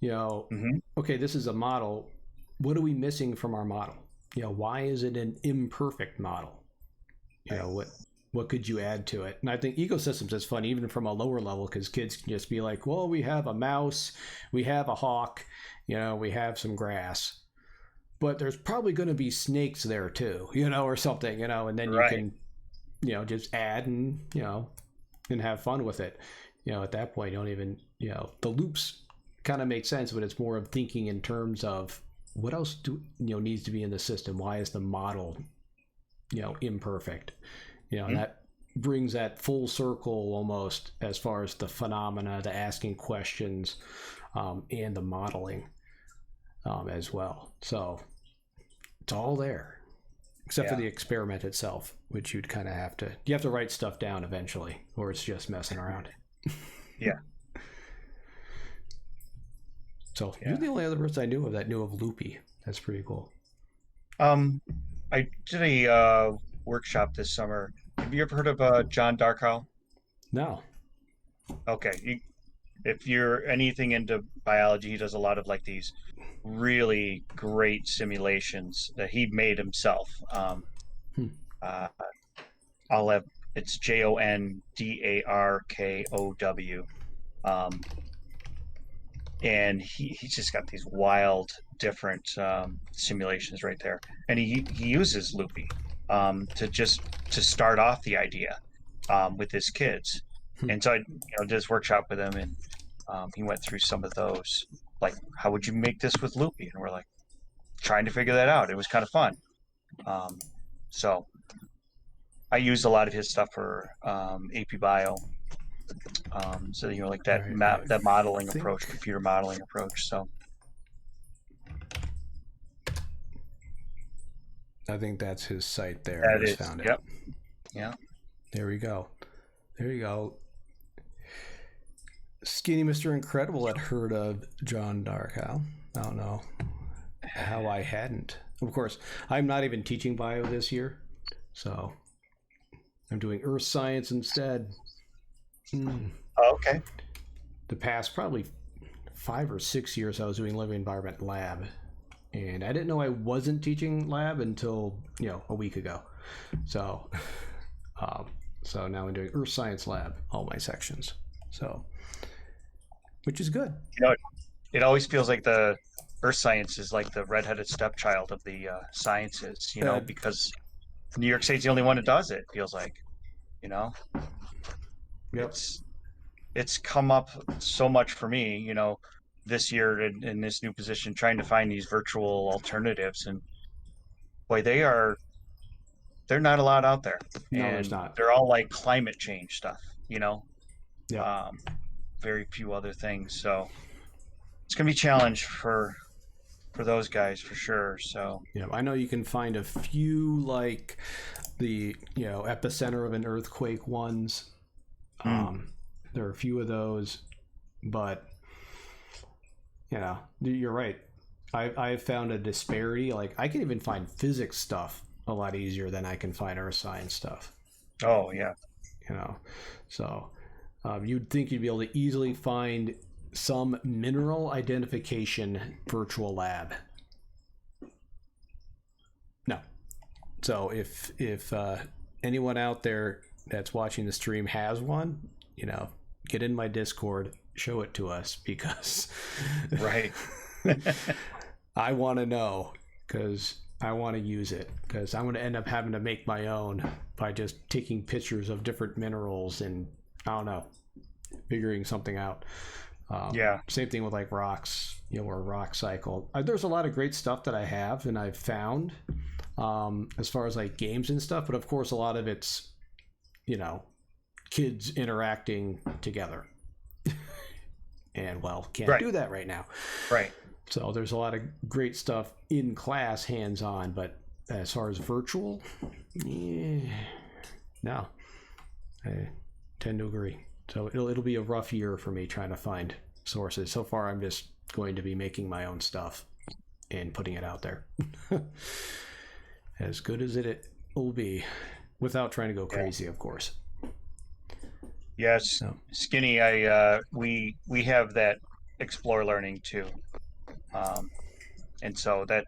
you know, hmm okay, this is a model. What are we missing from our model? Why is it an imperfect model? right. What could you add to it? And I think ecosystems is fun even from a lower level because kids can just be like, well, we have a mouse, we have a hawk, we have some grass, but there's probably going to be snakes there too, or something, and then you Right. can, just add and have fun with it. At that point, you don't even, the loops kind of make sense, but it's more of thinking in terms of what else needs to be in the system. Why is the model, imperfect? And Mhm. that brings that full circle almost as far as the phenomena, the asking questions, and the modeling as well. So it's all there, except for Yeah. the experiment itself, which you have to write stuff down eventually, or it's just messing around. Yeah. So you're Yeah. the only other person I knew of that knew of Loopy. That's pretty cool. Um, I did a workshop this summer. Have you ever heard of John Darkow? No. Okay. If you're anything into biology, he does a lot of like these really great simulations that he made himself. Hmm. Uh, I'll have it's Jondarkow. Um, and he's just got these wild different simulations right there, and he uses Loopy to start off the idea with his kids. And so I did this workshop with him, and he went through some of those, like, how would you make this with Loopy? And we're like trying to figure that out. It was kind of fun. So I used a lot of his stuff for AP Bio. So like that Right, that modeling approach, computer modeling approach. So I think that's his site there. that I just is, found it. yep, yeah. There we go. There you go. Skinny Mr. Incredible had heard of John Darkow. I don't know how I hadn't. Of course, I'm not even teaching bio this year, so I'm doing earth science instead. Oh, okay. The past probably 5 or 6 years, I was doing living environment lab, and I didn't know I wasn't teaching lab until a week ago. So, so now I'm doing earth science lab, all my sections. So, which is good. It always feels like the earth science is like the redheaded stepchild of the sciences, because New York State's the only one that does it. Feels like, Yep. It's come up so much for me, this year in this new position, trying to find these virtual alternatives, and boy, they're not a lot out there. No, and there's not. They're all like climate change stuff, Yeah. Very few other things. So it's gonna be a challenge for those guys for sure. So Yeah, I know you can find a few like the epicenter of an earthquake ones. There are a few of those, but you're right. I've found a disparity. Like I can even find physics stuff a lot easier than I can find earth science stuff. oh yeah, So you'd think you'd be able to easily find some mineral identification virtual lab. No. So if anyone out there that's watching the stream has one, get in my Discord, show it to us, because right. I want to know, because I want to use it, because I'm going to end up having to make my own by just taking pictures of different minerals and I don't know, figuring something out. Yeah. Same thing with like rocks, or rock cycle. There's a lot of great stuff that I have and I've found as far as like games and stuff, but of course a lot of it's kids interacting together. And can't do that right now. Right. So there's a lot of great stuff in class, hands-on, but as far as virtual, no, I tend to agree. So it'll be a rough year for me trying to find sources. So far, I'm just going to be making my own stuff and putting it out there. As good as it will be, without trying to go crazy, of course. Yes, Skinny. We have that Explore Learning too, and so that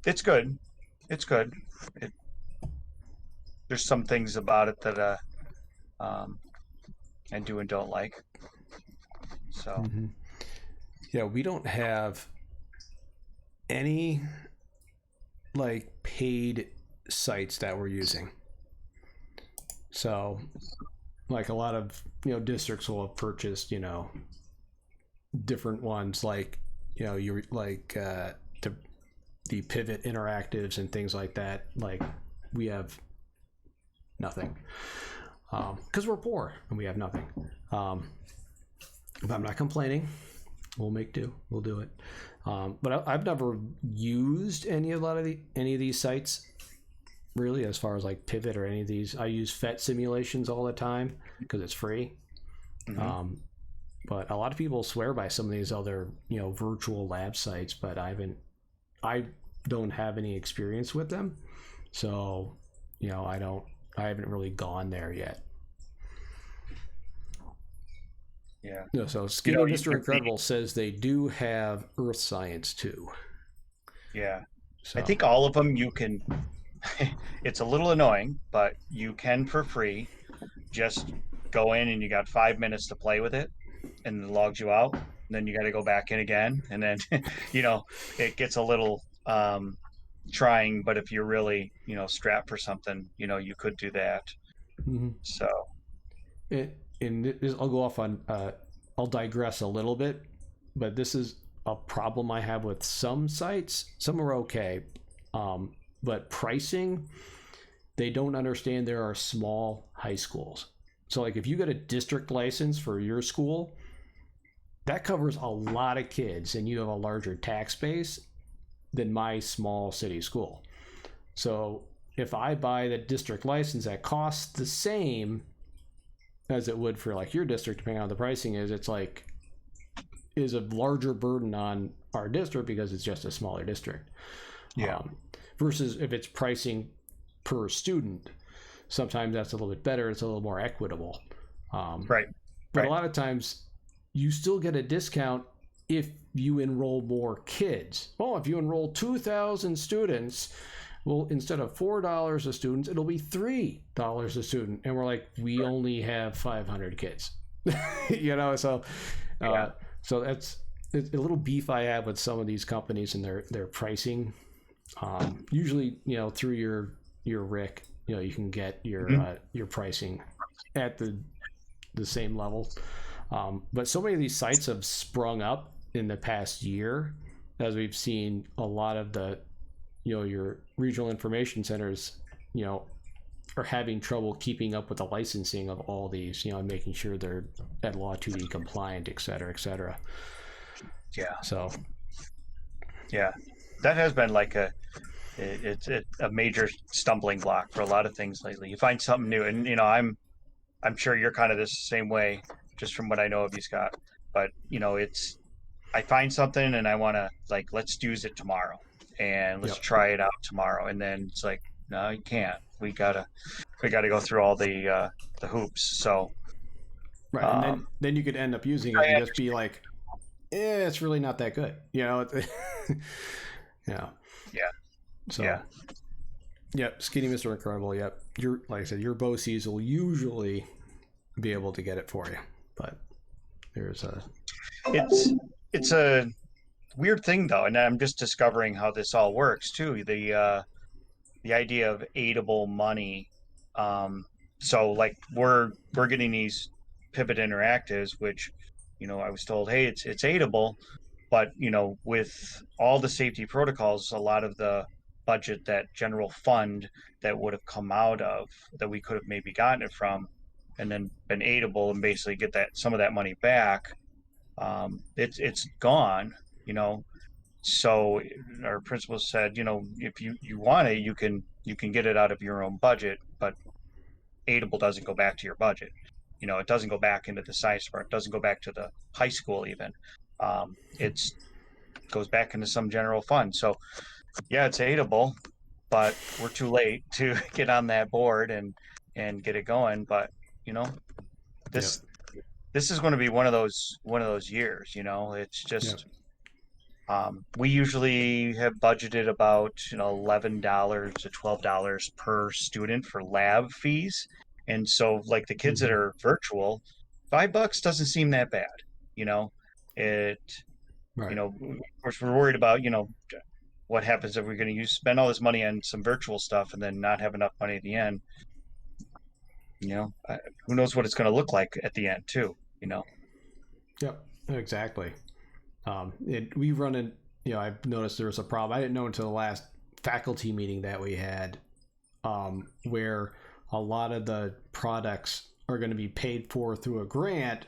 it's good. It's good. There's some things about it that I do and don't like. So yeah, we don't have any like paid sites that we're using. So like a lot of districts will have purchased different ones, like you like the pivot interactives and things like that. Like we have nothing because we're poor and we have nothing. But I'm not complaining. We'll make do. We'll do it. But I've never used any of these sites, really, as far as like Pivot or any of these. I use FET simulations all the time because it's free. But a lot of people swear by some of these other virtual lab sites, but I don't have any experience with them, so I haven't really gone there yet. Yeah. No, so Skinny Mr. Incredible says they do have earth science too. Yeah. So. I think all of them you can. It's a little annoying, but you can for free just go in and you got 5 minutes to play with it, and it logs you out. And then you got to go back in again, and then it gets a little trying. But if you're really strapped for something, you could do that. Mm-hmm. So, I'll go off on. I'll digress a little bit, but this is a problem I have with some sites. Some are okay, but pricing, they don't understand there are small high schools. So like if you get a district license for your school, that covers a lot of kids and you have a larger tax base than my small city school. So if I buy the district license that costs the same as it would for like your district, depending on what the pricing is, it's like is a larger burden on our district because it's just a smaller district. Yeah. Versus if it's pricing per student, sometimes that's a little bit better. It's a little more equitable. Right. But a lot of times you still get a discount if you enroll more kids. Oh, if you enroll 2,000 students, well, instead of $4 a student, it'll be $3 a student. And we're like, we only have 500 kids, so, so that's a little beef I have with some of these companies and their pricing. Usually, through your RIC, you can get your pricing at the same level. But so many of these sites have sprung up in the past year, as we've seen a lot of the, your regional information centers, are having trouble keeping up with the licensing of all these, and making sure they're at Law 2D compliant, et cetera, et cetera. Yeah. So. Yeah, that has been like it's a major stumbling block for a lot of things lately. You find something new, and I'm sure you're kind of the same way, just from what I know of you, Scott. But I find something and I want to let's use it tomorrow, and let's try it out tomorrow, and then it's like, no, you can't. We gotta go through all the hoops. So right, and then you could end up using it and just be like, it's really not that good, Yeah. So, yep, Skinny Mr. Incredible. Yep, like I said, your BOCES will usually be able to get it for you, but there's it's a weird thing though, and I'm just discovering how this all works too. The idea of aidable money. So like we're getting these Pivot Interactives, which I was told, hey, it's aidable, but with all the safety protocols, a lot of the budget, that general fund that would have come out of that we could have maybe gotten it from, and then been aidable and basically get some of that money back, it's gone. So our principal said, if you want it, you can get it out of your own budget, but aidable doesn't go back to your budget. It doesn't go back into the science department. It doesn't go back to the high school even. It goes back into some general fund. So yeah, it's aidable, but we're too late to get on that board and get it going. But this is going to be one of those years. It's just we usually have budgeted about $11 to $12 per student for lab fees, and so like the kids that are virtual, $5 doesn't seem that bad. It. right. Of course, we're worried about what happens if we're going to spend all this money on some virtual stuff and then not have enough money at the end. Who knows what it's going to look like at the end too. Yep, exactly. We run in, I've noticed there was a problem. I didn't know until the last faculty meeting that we had, where a lot of the products are going to be paid for through a grant,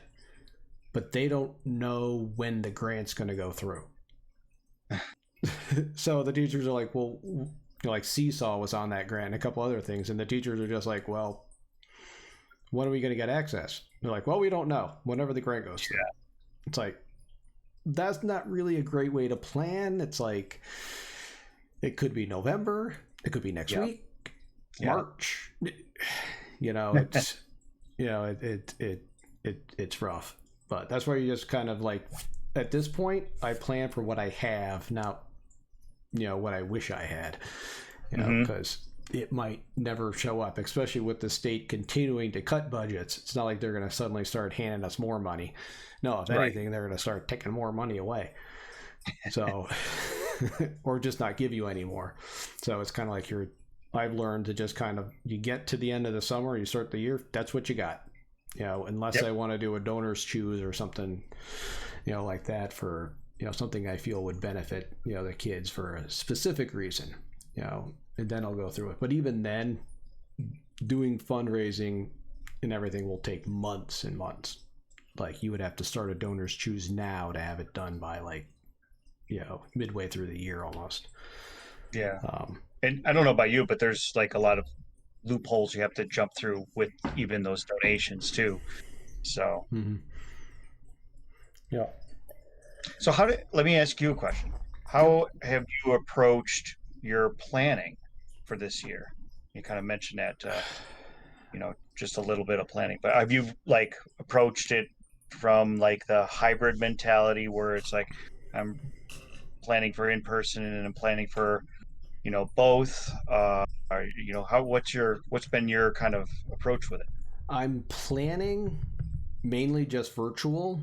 but they don't know when the grant's going to go through. So the teachers are like, well, like Seesaw was on that grant and a couple other things, and the teachers are just like, well, when are we going to get access? They're like, well, we don't know. Whenever the grant goes through. It's like, that's not really a great way to plan. It's like, it could be November, it could be next week, March. It's it's rough. But that's why you just kind of like, at this point, I plan for what I have, not what I wish I had. Because it might never show up, especially with the state continuing to cut budgets. It's not like they're going to suddenly start handing us more money. No, if anything, they're going to start taking more money away. So, or just not give you any more. So it's kind of like I've learned to just kind of, you get to the end of the summer, you start the year, that's what you got. Unless I want to do a donor's choose or something, like that for, something I feel would benefit, the kids for a specific reason, and then I'll go through it. But even then, doing fundraising and everything will take months and months. Like, you would have to start a donor's choose now to have it done by midway through the year almost. Yeah. And I don't know about you, but there's like a lot of loopholes you have to jump through with even those donations too. So, yeah. So let me ask you a question. How have you approached your planning for this year? You kind of mentioned that, just a little bit of planning, but have you approached it from the hybrid mentality where it's like, I'm planning for in person and I'm planning for, both, what's been your kind of approach with it? I'm planning mainly just virtual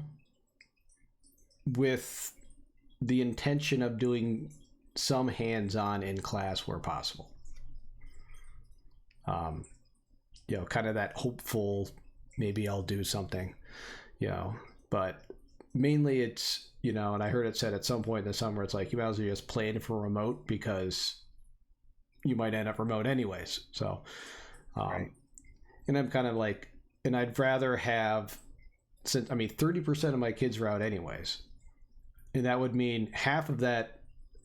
with the intention of doing some hands-on in class where possible. Kind of that hopeful, maybe I'll do something, but mainly it's, and I heard it said at some point in the summer, it's like, you might as well just plan for remote because you might end up remote anyways. So, and I'm kind of like, and I'd rather have, 30% of my kids are out anyways. And that would mean half of that,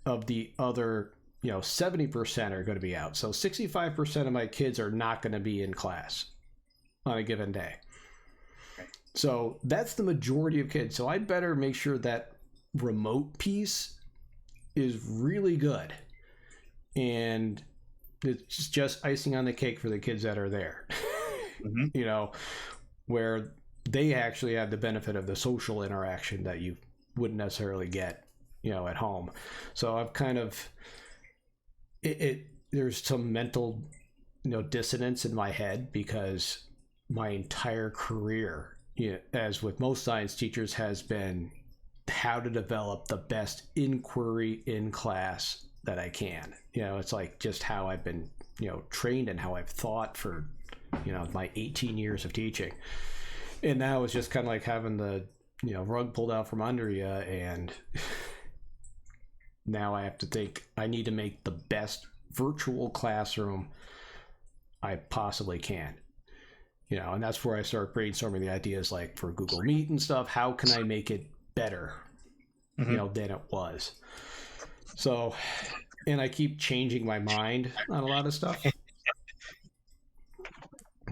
of the other, 70% are going to be out. So 65% of my kids are not going to be in class on a given day. So that's the majority of kids. So I'd better make sure that remote piece is really good. And it's just icing on the cake for the kids that are there, where they actually have the benefit of the social interaction that you wouldn't necessarily get, at home. So I've kind of, there's some mental, dissonance in my head because my entire career, as with most science teachers, has been how to develop the best inquiry in class that I can. It's like just how I've been, trained and how I've thought for, my 18 years of teaching. And now it's just kind of like having the, rug pulled out from under you, and now I have to think I need to make the best virtual classroom I possibly can. And that's where I start brainstorming the ideas for Google Meet and stuff. How can I make it better, than it was? So, and I keep changing my mind on a lot of stuff.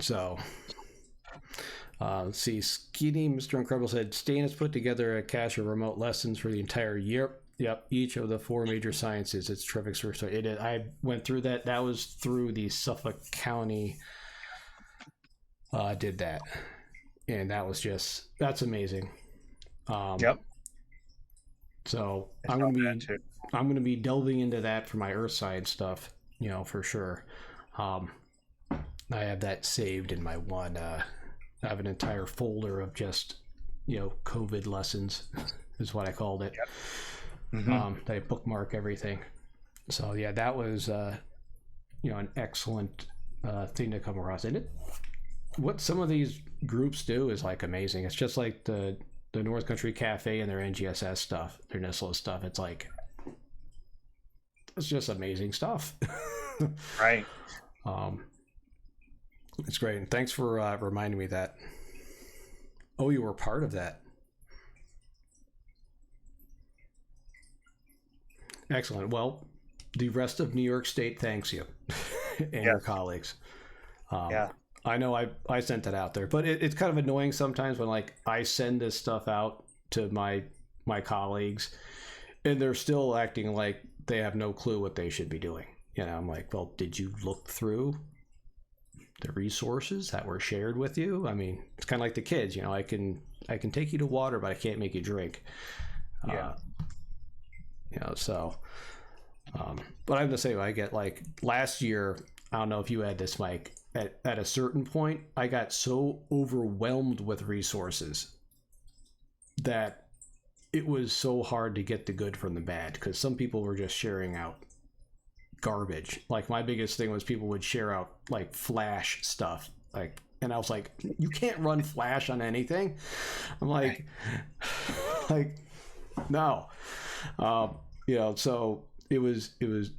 So, let's see. Skinny Mr. Incredible said, Stan has put together a cache of remote lessons for the entire year. Yep, each of the 4 major sciences. It's terrific source. So I went through that. That was through the Suffolk County. Did that, and that's amazing. Yep. So I'm gonna be delving into that for my earth science stuff, for sure. I have that saved in my one. I have an entire folder of just, COVID lessons, is what I called it. Yep. I bookmark everything. So yeah, that was an excellent thing to come across. And what some of these groups do is amazing. It's just like the North Country Cafe and their NGSS stuff, their NISLA stuff. It's it's just amazing stuff. Right. It's great. And thanks for reminding me that. Oh, you were part of that. Excellent. Well, the rest of New York State thanks you and your colleagues. I know I sent that out there, but it's kind of annoying sometimes when I send this stuff out to my colleagues and they're still acting like they have no clue what they should be doing. I'm like, well, did you look through the resources that were shared with you? I mean, it's kind of like the kids, I can take you to water, but I can't make you drink. So, but I have to say, I get last year I don't know if you had this, Mike. At a certain point, I got so overwhelmed with resources that it was so hard to get the good from the bad, because some people were just sharing out garbage. Like, my biggest thing was people would share out like Flash stuff, like, and I was like, you can't run Flash on anything. I'm like, like, no. So it was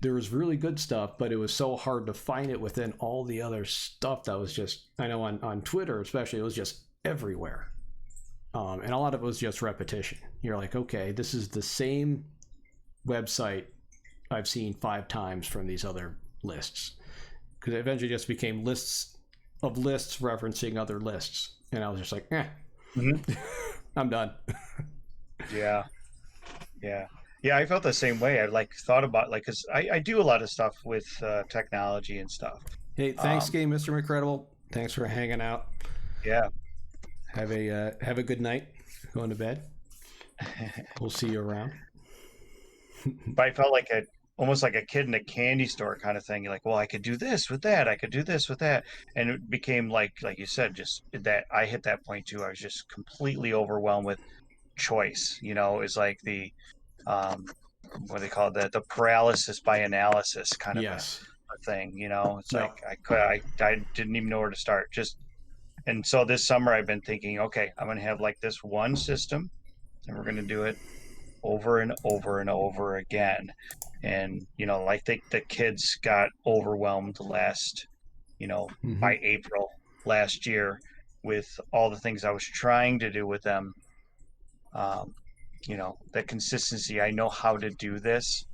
there was really good stuff, but it was so hard to find it within all the other stuff that was just, I know on Twitter especially, it was just everywhere. And a lot of it was just repetition. You're like, okay, this is the same website I've seen 5 times from these other lists, because it eventually just became lists of lists referencing other lists, and I was just like, I'm done. Yeah. I felt the same way. I thought about, because I do a lot of stuff with technology and stuff. Hey, thanks, Game Mr. Incredible. Thanks for hanging out. Yeah. Have a good night. Going to bed. We'll see you around. But I felt like almost like a kid in a candy store kind of thing. You're like, well, I could do this with that. I could do this with that. And it became like you said, just that I hit that point too. I was just completely overwhelmed with choice. It's like the, what do they call it? The paralysis by analysis kind of a thing, it's like I didn't even know where to start. And so this summer I've been thinking, okay, I'm going to have like this one system, and we're going to do it over and over and over again. And I think the kids got overwhelmed last, by April last year, with all the things I was trying to do with them. The consistency, I know how to do this,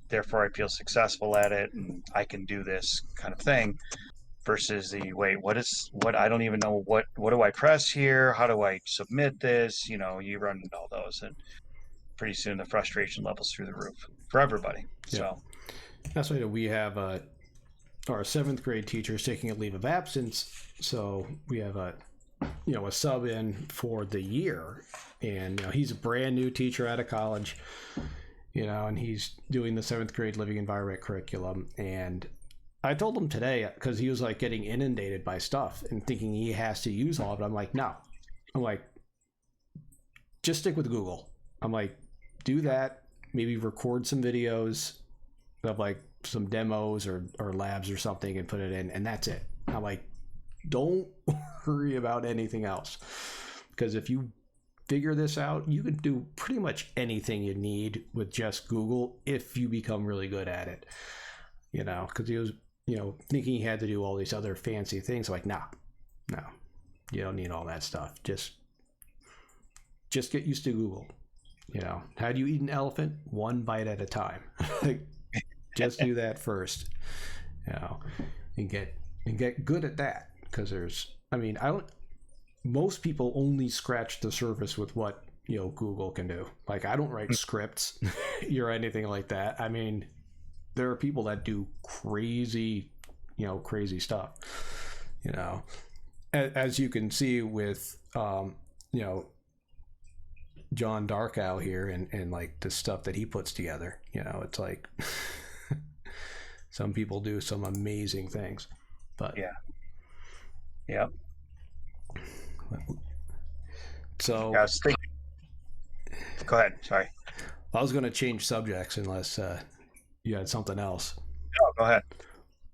therefore I feel successful at it, and I can do this kind of thing, versus the what I don't even know what do I press here, how do I submit this, you run into all those, and pretty soon the frustration levels through the roof for everybody. So that's why we have our 7th grade teacher is taking a leave of absence, so we have a sub in for the year, and he's a brand new teacher out of college, and he's doing the 7th grade living environment curriculum. And I told him today, because he was like getting inundated by stuff and thinking he has to use all of it. I'm like, no. I'm like, just stick with Google. I'm like, do that. Maybe record some videos of like some demos or labs or something and put it in, and that's it. I'm like, don't worry about anything else, because if you figure this out, you can do pretty much anything you need with just Google if you become really good at it. Because he was thinking he had to do all these other fancy things. Like, no, you don't need all that stuff. Just get used to Google. How do you eat an elephant? 1 bite at a time. Just do that first, and get good at that. Because most people only scratch the surface with what Google can do. Like, I don't write scripts or anything like that. There are people that do crazy stuff. As you can see with John Darkow here and like the stuff that he puts together. It's like some people do some amazing things. But yeah. So go ahead. Sorry. I was going to change subjects unless you had something else. No, go ahead.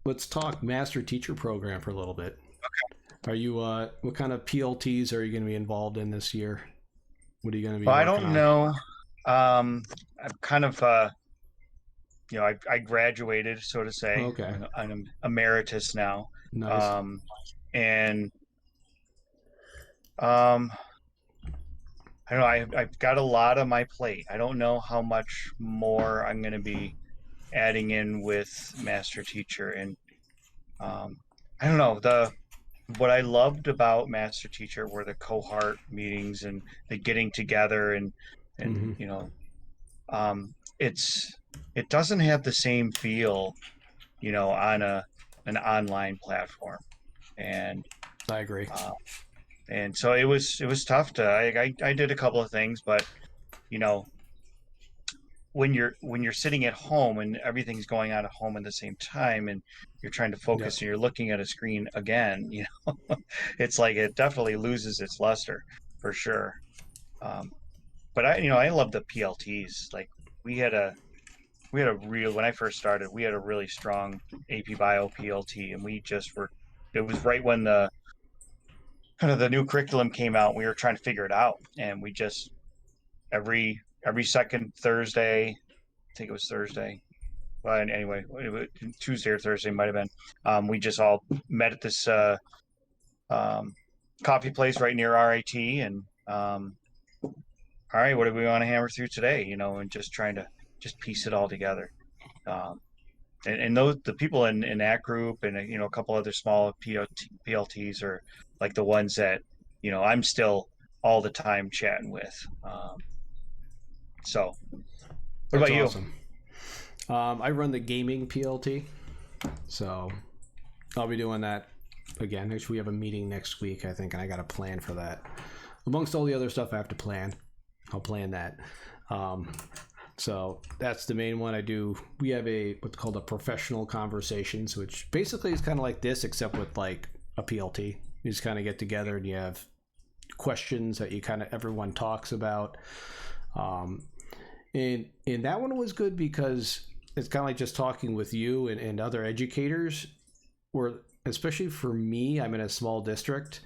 Let's talk Master Teacher Program for a little bit. Okay. Are you what kind of PLTs are you going to be involved in this year? What are you going to be? Well, I don't know. I'm kind of I graduated, so to say. Okay. I'm an emeritus now. Nice. And I don't know. I've got a lot on my plate. I don't know how much more I'm going to be adding in with Master Teacher, and I don't know. What I loved about Master Teacher were the cohort meetings and the getting together, and it doesn't have the same feel, on an online platform, and I agree. And so it was tough I did a couple of things, but when you're sitting at home and everything's going on at home at the same time, and you're trying to Yeah. focus and you're looking at a screen again, it's like it definitely loses its luster for sure. Um, but I love the PLTs. Like we had a real when I first started, we had a really strong AP Bio PLT, and we just were. It was right when the kind of the new curriculum came out. We were trying to figure it out, and we just every second Thursday, I think it was Thursday. Well, anyway, Tuesday or Thursday might have been. We just all met at this um, coffee place right near RIT, and all right, what do we want to hammer through today? And just trying to just piece it all together. Um, and those the people in that group and a couple other small PLTs are like the ones that I'm still all the time chatting with. So, what That's about you? awesome. I run the gaming PLT, so I'll be doing that again. Actually, we have a meeting next week, I think, and I got a plan for that. Amongst all the other stuff I have to plan, I'll plan that. So that's the main one I do. We have what's called a professional conversations, which basically is kind of like this, except with like a PLT. You just kind of get together and you have questions that everyone talks about. And that one was good because it's kind of like just talking with you and other educators, where especially for me, I'm in a small district.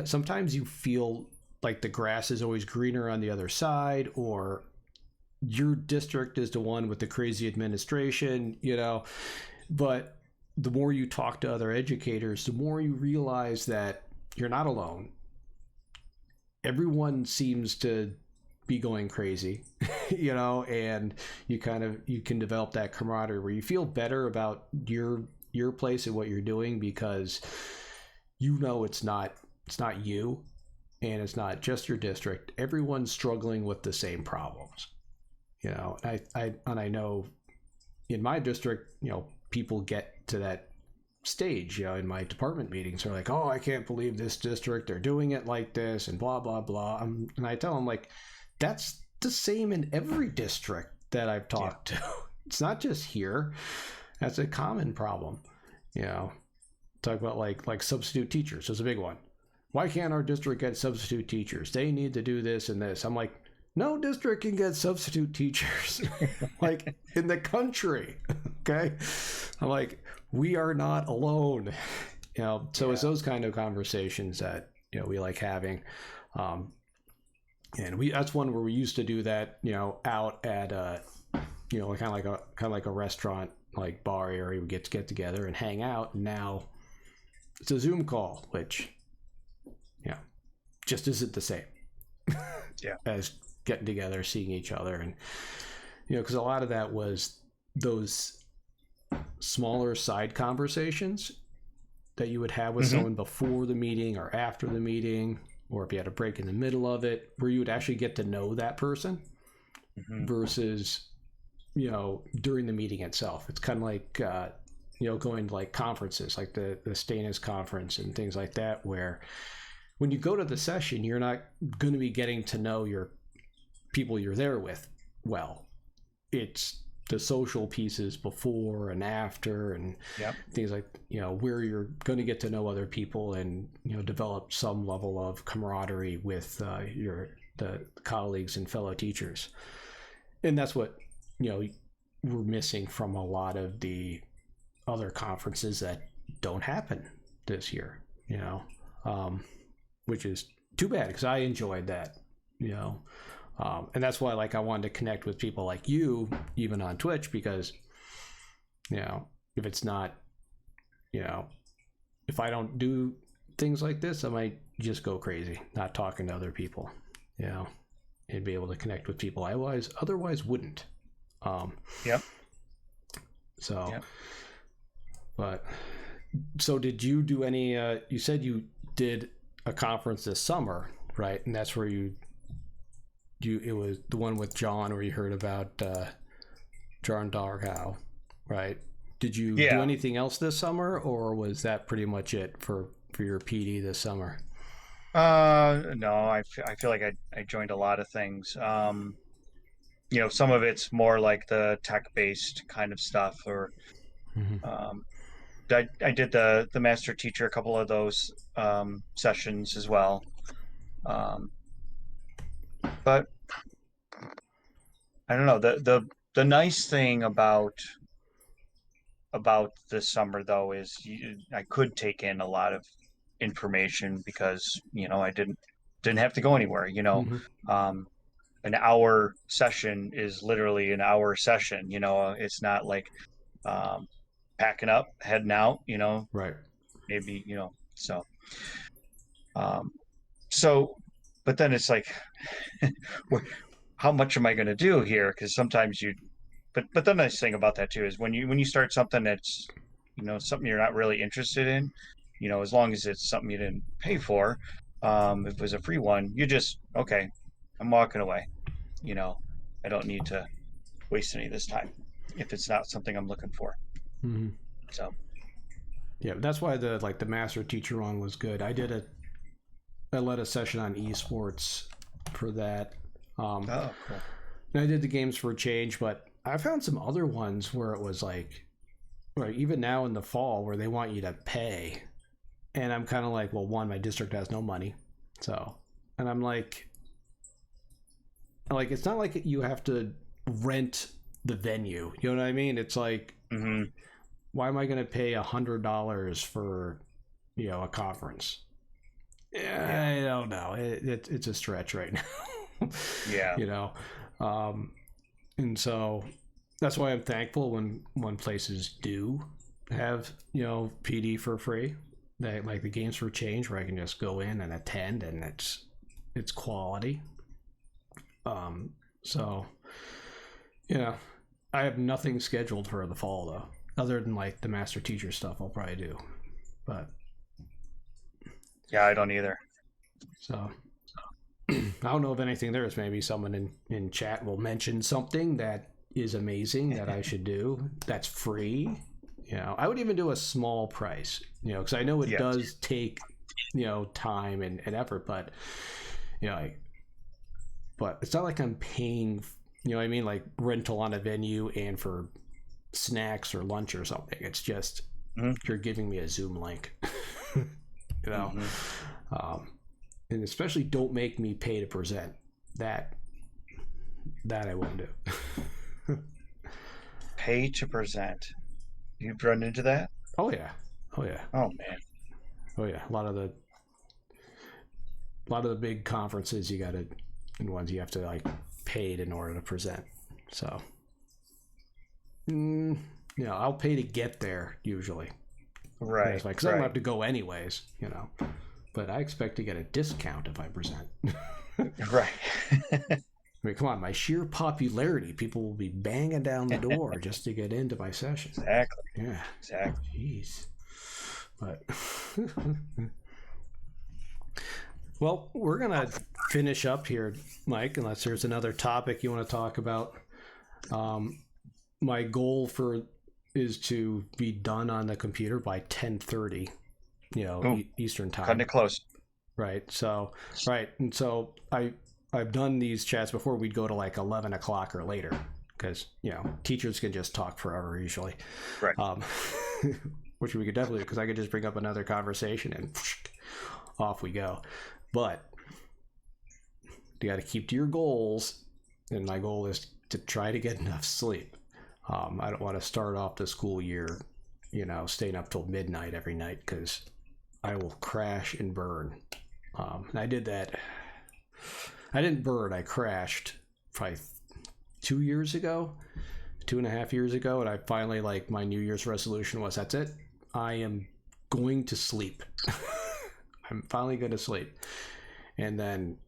Sometimes you feel like the grass is always greener on the other side, or your district is the one with the crazy administration, but the more you talk to other educators, the more you realize that you're not alone. Everyone seems to be going crazy, and you can develop that camaraderie where you feel better about your place and what you're doing, because it's not you, and it's not just your district. Everyone's struggling with the same problems. I know in my district, people get to that stage, in my department meetings, they're like, oh, I can't believe this district, they're doing it like this and blah, blah, blah. And I tell them, like, that's the same in every district that I've talked to. It's not just here. That's a common problem. Talk about like substitute teachers is a big one. Why can't our district get substitute teachers? They need to do this and this. I'm like, no district can get substitute teachers like in the country. Okay. I'm like, we are not alone. So it's those kind of conversations that, we like having. And that's one where we used to do that, out at, kind of like a restaurant, like bar area. We get together and hang out. And now it's a Zoom call, which, just isn't the same as getting together, seeing each other. And, because a lot of that was those smaller side conversations that you would have with someone before the meeting or after the meeting, or if you had a break in the middle of it, where you would actually get to know that person versus, during the meeting itself. It's kind of like, going to like conferences, like the Stannis conference and things like that, where when you go to the session, you're not going to be getting to know your people you're there with well. It's the social pieces before and after, and things like, where you're going to get to know other people and, develop some level of camaraderie with the colleagues and fellow teachers. And that's what, we're missing from a lot of the other conferences that don't happen this year, which is too bad, because I enjoyed that, and that's why, like, I wanted to connect with people like you, even on Twitch, because, if it's not, if I don't do things like this, I might just go crazy, not talking to other people, and be able to connect with people I otherwise wouldn't. So did you do any, you said you did a conference this summer, right? And that's where it was the one with John, where you heard about John Darkow, right? Did you do anything else this summer, or was that pretty much it for your PD this summer? No, I feel like I joined a lot of things. some of it's more like the tech-based kind of stuff, or um, I did the master teacher, a couple of those sessions as well. Um, but I don't know. The nice thing about this summer though is I could take in a lot of information because I didn't have to go anywhere. Mm-hmm. Um, an hour session is literally an hour session. It's not like um, packing up, heading out. Right. Maybe so. Um, so, but then it's like, how much am I going to do here? Because sometimes but the nice thing about that too is when you start something that's something you're not really interested in, as long as it's something you didn't pay for, if it was a free one, you just okay, I'm walking away. I don't need to waste any of this time if it's not something I'm looking for. Mm-hmm. So yeah, that's why the master teacher one was good. I led a session on esports for that. oh, cool. And I did the games for a change, but I found some other ones where it was like, right, even now in the fall where they want you to pay. And I'm kind of like, well, one, my district has no money. So, and I'm like, it's not like you have to rent the venue. You know what I mean? It's like, why am I going to pay $100 for, a conference? Yeah, I don't know. It's a stretch right now. Yeah. And so that's why I'm thankful when places do have PD for free. They like the games for change where I can just go in and attend and it's quality. So I have nothing scheduled for the fall though, other than like the master teacher stuff I'll probably do, but yeah, I don't either. So I don't know if anything there is. Maybe someone in chat will mention something that is amazing that I should do that's free. I would even do a small price, because I know it does take, time and effort, but, but it's not like I'm paying, what I mean? Like rental on a venue and for snacks or lunch or something. It's just, you're giving me a Zoom link, and especially don't make me pay to present. That I won't do. Pay to present. You've run into that? Oh yeah. Oh man. Oh yeah. A lot of the big conferences and ones you have to like paid in order to present. So I'll pay to get there usually. Right. Because I don't have to go anyways, But I expect to get a discount if I present. Right. I mean, come on, my sheer popularity, people will be banging down the door just to get into my session. Exactly. Yeah. Exactly. Jeez. But well, we're gonna finish up here, Mike, unless there's another topic you want to talk about. My goal is to be done on the computer by 10:30, Eastern time. Cutting it close. Right. So, and so I've done these chats before. We'd go to like 11 o'clock or later because teachers can just talk forever usually. Right. Which we could definitely, because I could just bring up another conversation and off we go. But you got to keep to your goals, and my goal is to try to get enough sleep. I don't want to start off the school year, staying up till midnight every night because I will crash and burn. And I did that. I didn't burn. I crashed probably 2 years ago, 2.5 years ago. And I finally, my New Year's resolution was, that's it. I am going to sleep. I'm finally going to sleep. And then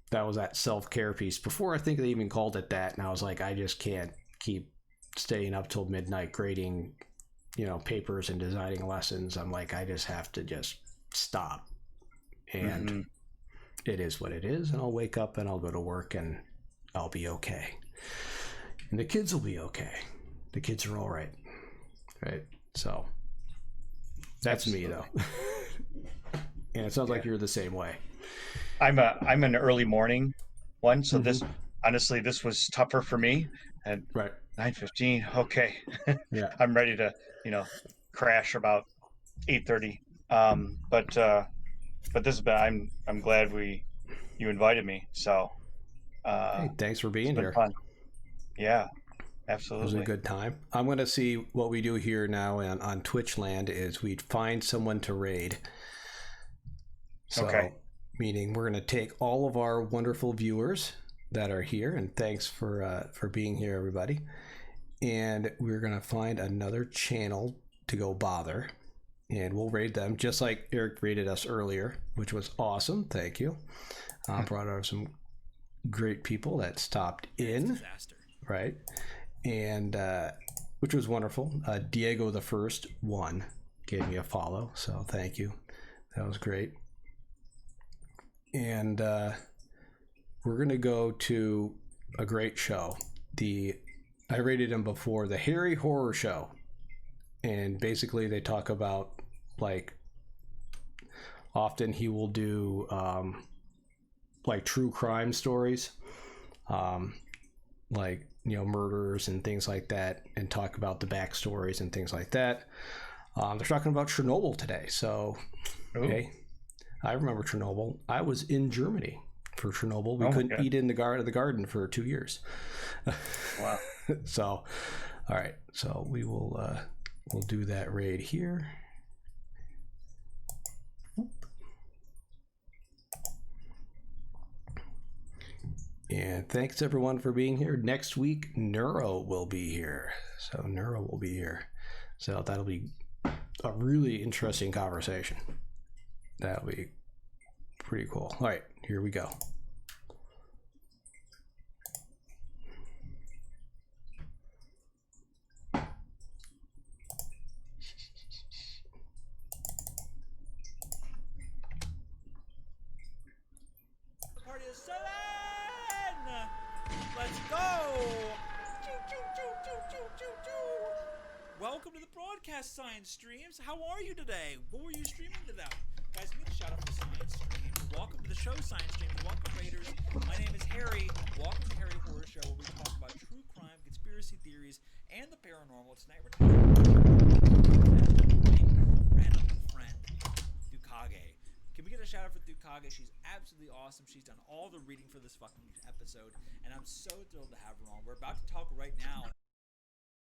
that was that self-care piece. Before I think they even called it that. And I was like, I just can't keep staying up till midnight grading, papers and designing lessons. I'm like, I just have to just stop. And it is what it is. And I'll wake up and I'll go to work and I'll be okay. And the kids will be okay. The kids are all right. Right. So that's me though. And it sounds like you're the same way. I'm an early morning one. So honestly, this was tougher for me. At Right. 9:15, okay, Yeah. I'm ready to, you know, crash about 8:30. But this has been. I'm glad you invited me. So Hey, thanks for it's being been here. fun. Yeah, It was a absolutely. good time. I'm going to see what we do here now on Twitch land is we find someone to raid. Okay. So, meaning we're going to take all of our wonderful viewers that are here, and thanks for being here, everybody. And we're going to find another channel to go bother, and we'll raid them just like Eric raided us earlier, which was awesome. Thank you. Brought out some great people that stopped in, right? And which was wonderful. Diego the First one gave me a follow, so thank you. That was great. And we're gonna go to a great show. I rated him before, the Harry Horror Show, and basically they talk about, like, often he will do like true crime stories, like, you know, murders and things like that, and talk about the backstories and things like that. They're talking about Chernobyl today, so Ooh. hey, I remember Chernobyl. I was in Germany for Chernobyl. We Oh my couldn't God. eat in the garden for 2 years. Wow. So, all right. So we'll do that raid here. And thanks everyone for being here. Next week, Neuro will be here. So Neuro will be here. So that'll be a really interesting conversation. That'll be pretty cool. All right, here we go. Party of 7! Let's go! Welcome to the broadcast, Science Streams. How are you today? What were you streaming today? Guys, give me a shout out for Science Streams. Welcome to the show, Science Streams. Welcome, Raiders. My name is Harry. Welcome to Harry Horror Show, where we talk about true crime, conspiracy theories, and the paranormal. Tonight we're talking about my random friend, Dukage. Can we get a shout out for Dukage? She's absolutely awesome. She's done all the reading for this fucking episode, and I'm so thrilled to have her on. We're about to talk right now.